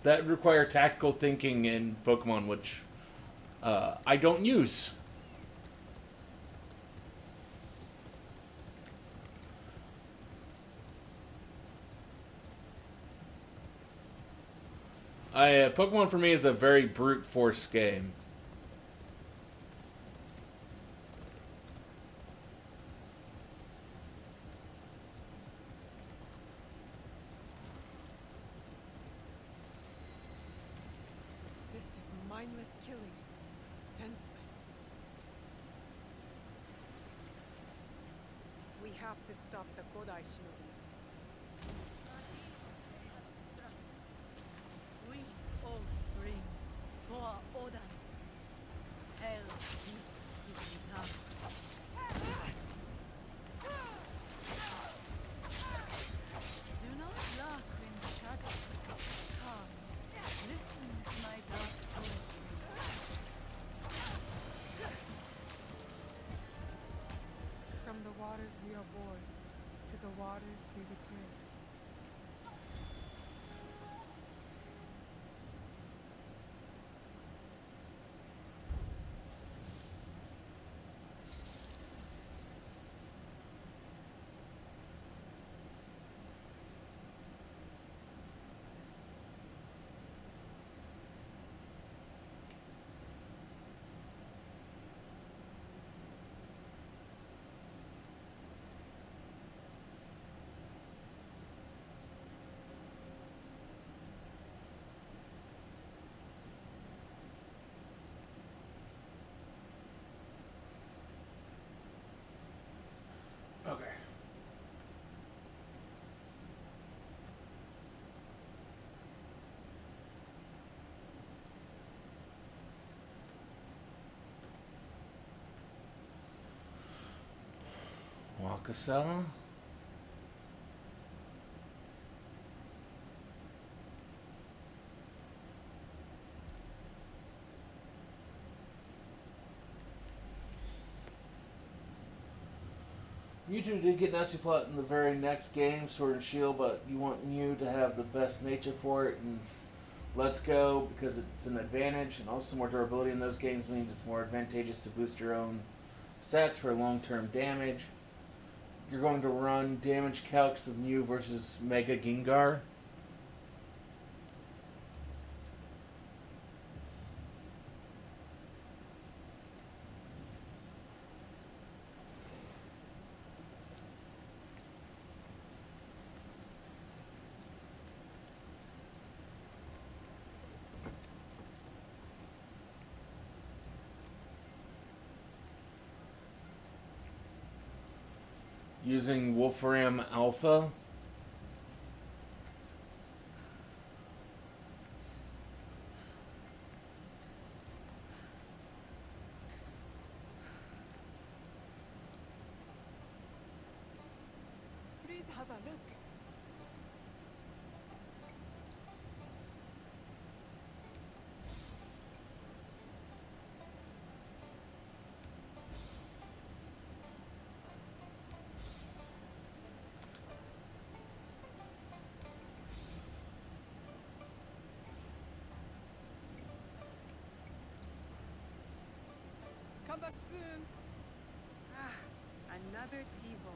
That would require tactical thinking in Pokemon, which I don't use. Pokemon for me is a very brute force game. This is mindless killing. Senseless. We have to stop the Godai Shinobi. We all spring for Odan. Hell beats his guitar. Do not laugh in the shadows. Come, listen to my dark poetry. From the waters we are born, to the waters we return. Okay. Wakasela. Mewtwo did get Nasty Plot in the very next game, Sword and Shield, but you want Mew to have the best nature for it, and Let's Go, because it's an advantage, and also more durability in those games means it's more advantageous to boost your own stats for long-term damage. You're going to run damage calcs of Mew versus Mega Gengar. Using Wolfram Alpha. Please have a look. Come back soon. Ah, another TiVo.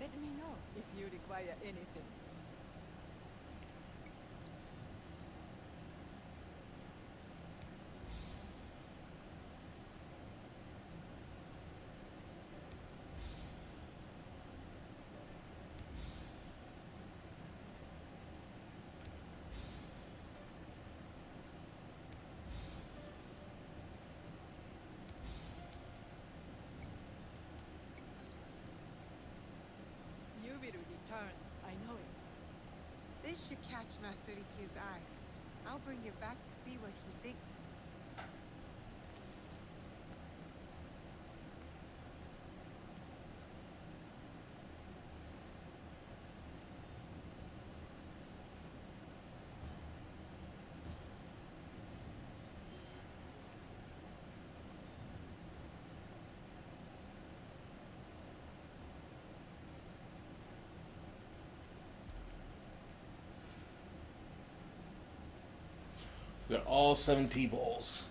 Let me know if you require anything. You will return, I know it. This should catch Master Rikyu's eye. I'll bring it back to see what he thinks. We got all 7 T-balls.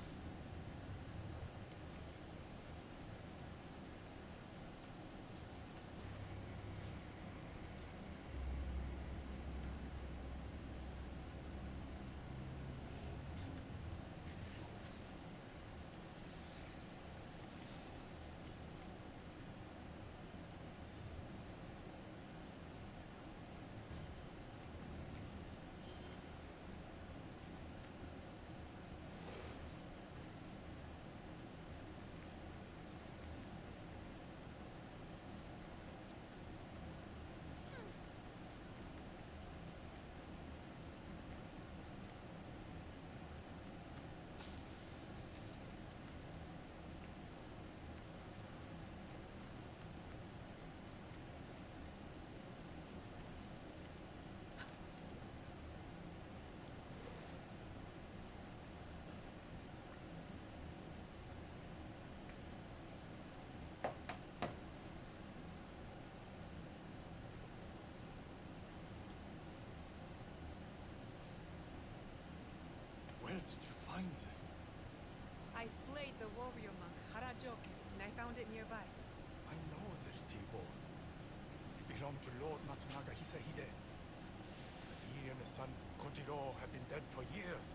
Where did you find this? I slayed the warrior monk Harajoke, and I found it nearby. I know this T-ball. It belonged to Lord Matsunaga Hisahide. He and his son Kojiro have been dead for years.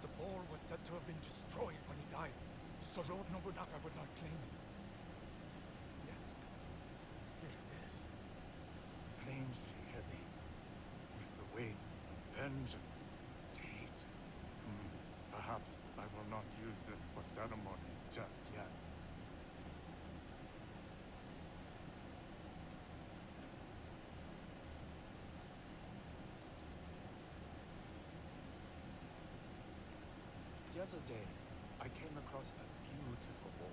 The ball was said to have been destroyed when he died, so Lord Nobunaga would not claim it. Yet, here it is. Strangely heavy. With the weight of vengeance and hate. Perhaps I will not use this for ceremonies just yet. The other day, I came across a beautiful ball,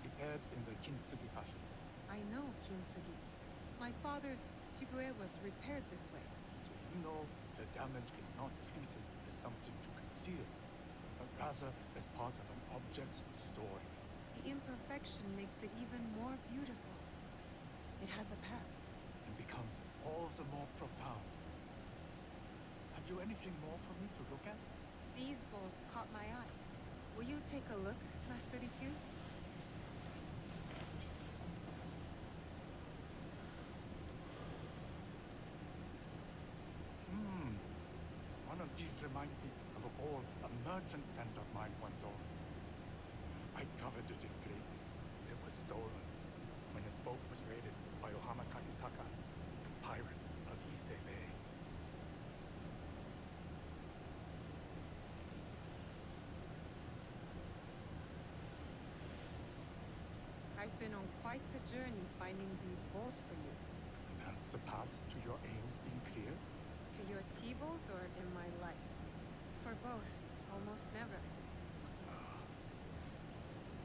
prepared in the kintsugi fashion. I know Kintsugi. My father's tsubue was repaired this way. So you know the damage is not treated as something to conceal, but rather as part of an object's story. The imperfection makes it even more beautiful. It has a past. And becomes all the more profound. Have you anything more for me to look at? These bowls caught my eye. Will you take a look, Master Rikyu? One of these reminds me of a ball a merchant friend of mine once owned. I coveted it greatly. It was stolen. boat was raided by Ohama Kakitaka, the pirate of Ise Bay. I've been on quite the journey finding these bowls for you. Has the path to your aims been clear? To your T-bowls or in my life? For both, almost never.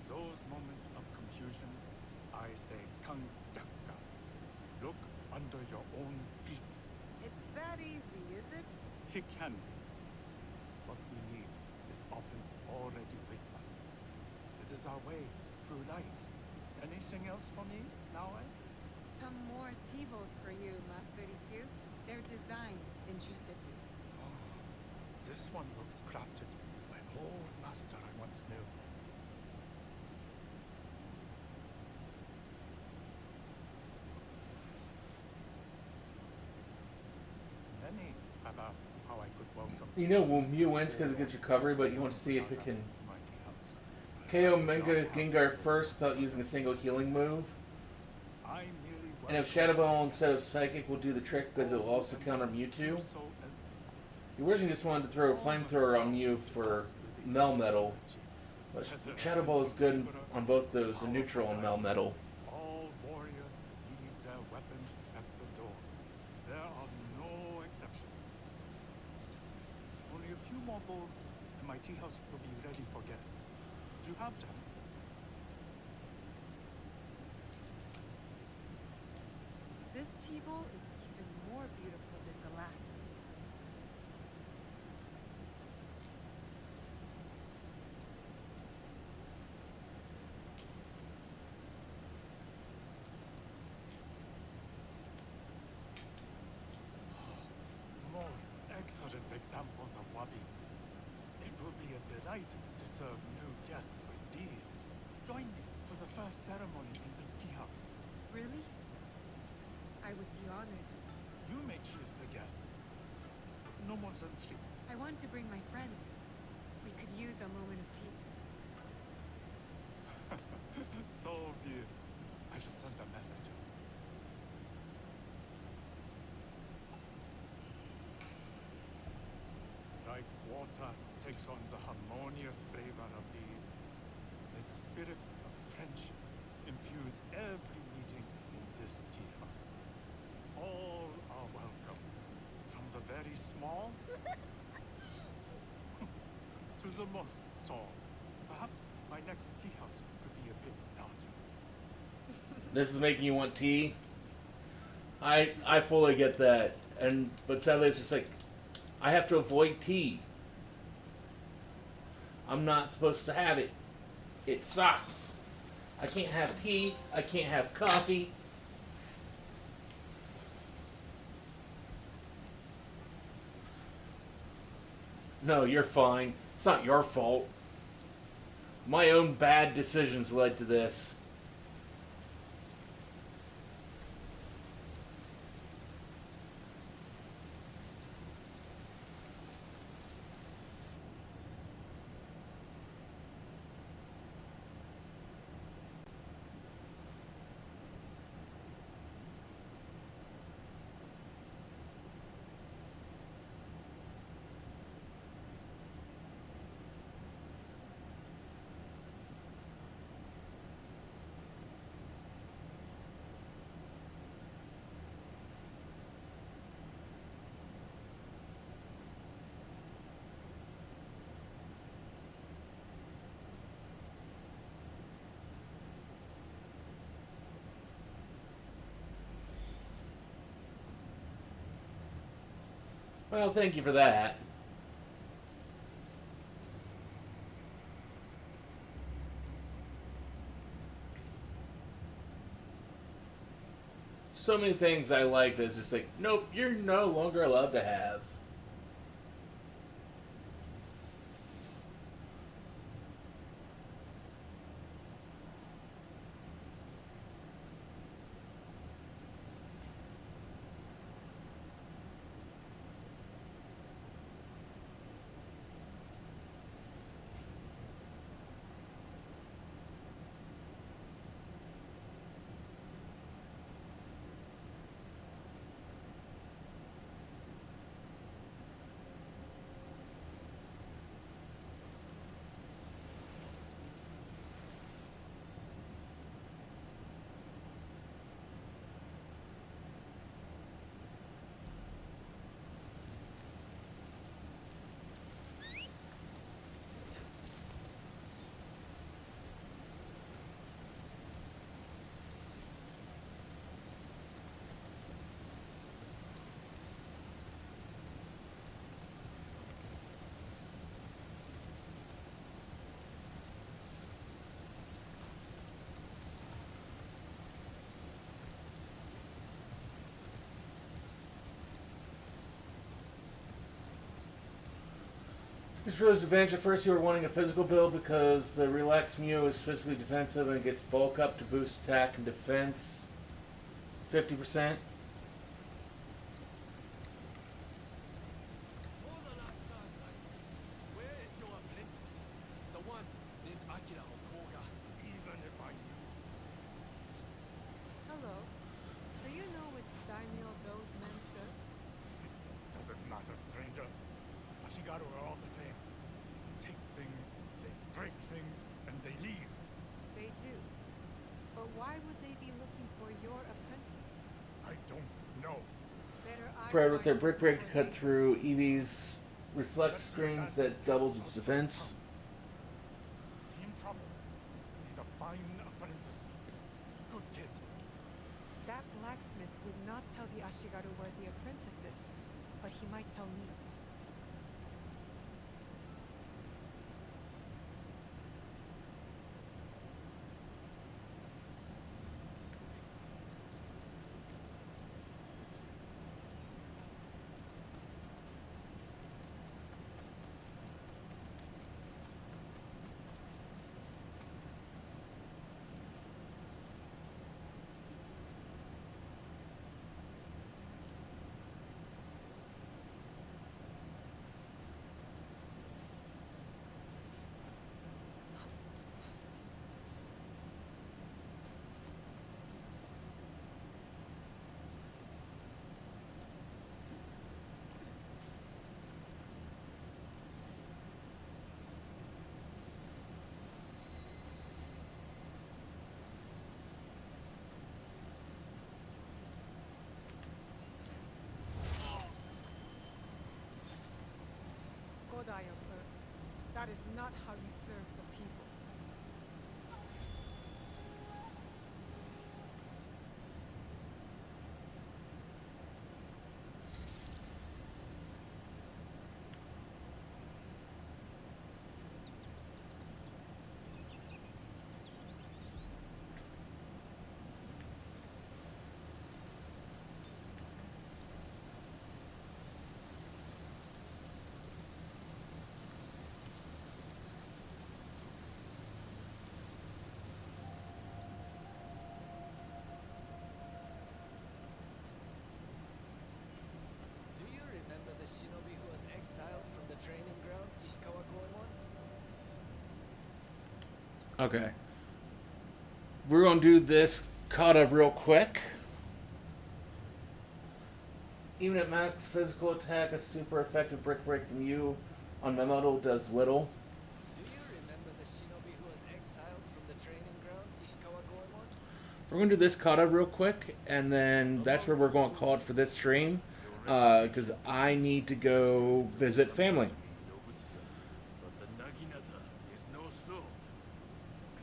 Those moments of confusion, I say kangyaka. Look under your own feet. It's that easy, is it? It can be. What we need is often already with us. This is our way through life. Anything else for me, Naoe? Some more T-bowls for you, Master Rikyu. Their designs interested me. Oh, this one looks crafted by an old master I once knew. Many have asked how I could welcome. You know, well, Mew wins because it gets recovery, but you want to see if it can KO Mega Gengar first without using a single healing move. And if Shadow Ball instead of Psychic will do the trick because it will also counter Mewtwo. He originally just wanted to throw a flamethrower on Mew for Melmetal, but Shadow Ball is good on both those, the neutral and Melmetal. All warriors leave their weapons at the door. There are no exceptions. Only a few more bowls and my tea house will be ready for guests. Do you have them? This T-bowl is even more beautiful than the last. Most excellent examples of wabi. It will be a delight to serve new guests with these. Join me for the first ceremony in this tea house. Really? I would be honored. You may choose the guests. No more than 3. I want to bring my friends. We could use a moment of peace. So be it. I shall send a messenger. Like water takes on the harmonious flavor of leaves, may the spirit of friendship infuse every meeting in this tea house. All are welcome, from the very small to the most tall. Perhaps my next tea house could be a bit larger. This is making you want tea. I fully get that, but sadly it's just like I have to avoid tea. I'm not supposed to have it. It sucks. I can't have tea. I can't have coffee. No, you're fine. It's not your fault. My own bad decisions led to this. Well, thank you for that. So many things I like that's just like, nope, you're no longer allowed to have. Just realized advantage at first you were wanting a physical build because the relaxed Mew is physically defensive and it gets bulk up to boost attack and defense 50%. For the last time, Blacksmith, where is your apprentice? The one named Akira of Koga, even if I knew. Hello. Do you know which daimyo those men serve? Doesn't matter, stranger. Ashigaru are all the same. Take things, they break things, and they leave. They do. But why would they be looking for your apprentice? I don't know. Better I Spread with their find brick him break to before cut they- through Eevee's reflect screens that doubles its defense. See him trouble. He's a fine apprentice. Good kid. That blacksmith would not tell the Ashigaru where the apprentice is, but he might tell me. Godai of Earth, that is not how you serve the people. Do you remember the shinobi who was exiled from the training grounds, Ishikawa Goemon? Okay. We're going to do this kata real quick. Even at max physical attack, a super effective brick break from you on Memoto does little. Do you remember the shinobi who was exiled from the training grounds, Ishikawa Goemon? We're going to do this kata real quick, and then that's where we're going to call it for this stream. Because I need to go visit family. But the Naginata is no sword.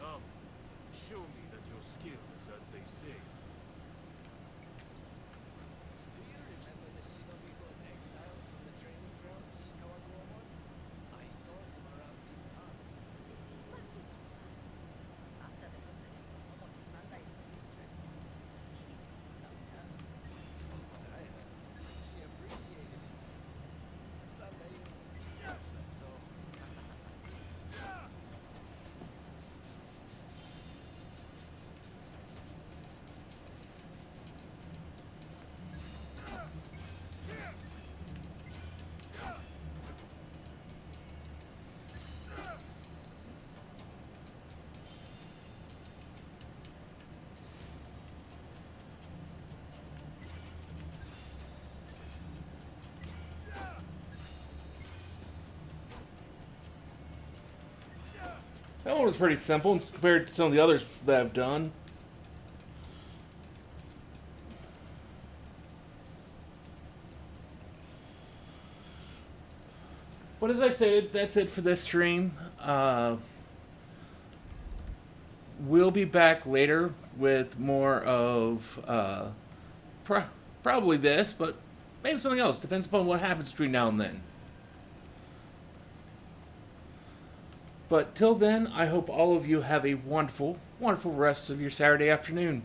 Come, show me that your skill is as they say. Do you remember the shinobi who was exiled from the training grounds, Ishikawa Goemon? I saw him around these parts. After the incident of Momochi Sandai's mistress, he's got some nerve. What I heard, she appreciated it. Sunday, useless, so. That one was pretty simple compared to some of the others that I've done. But as I stated, that's it for this stream. We'll be back later with more of probably this, but maybe something else. Depends upon what happens between now and then. But till then, I hope all of you have a wonderful, wonderful rest of your Saturday afternoon.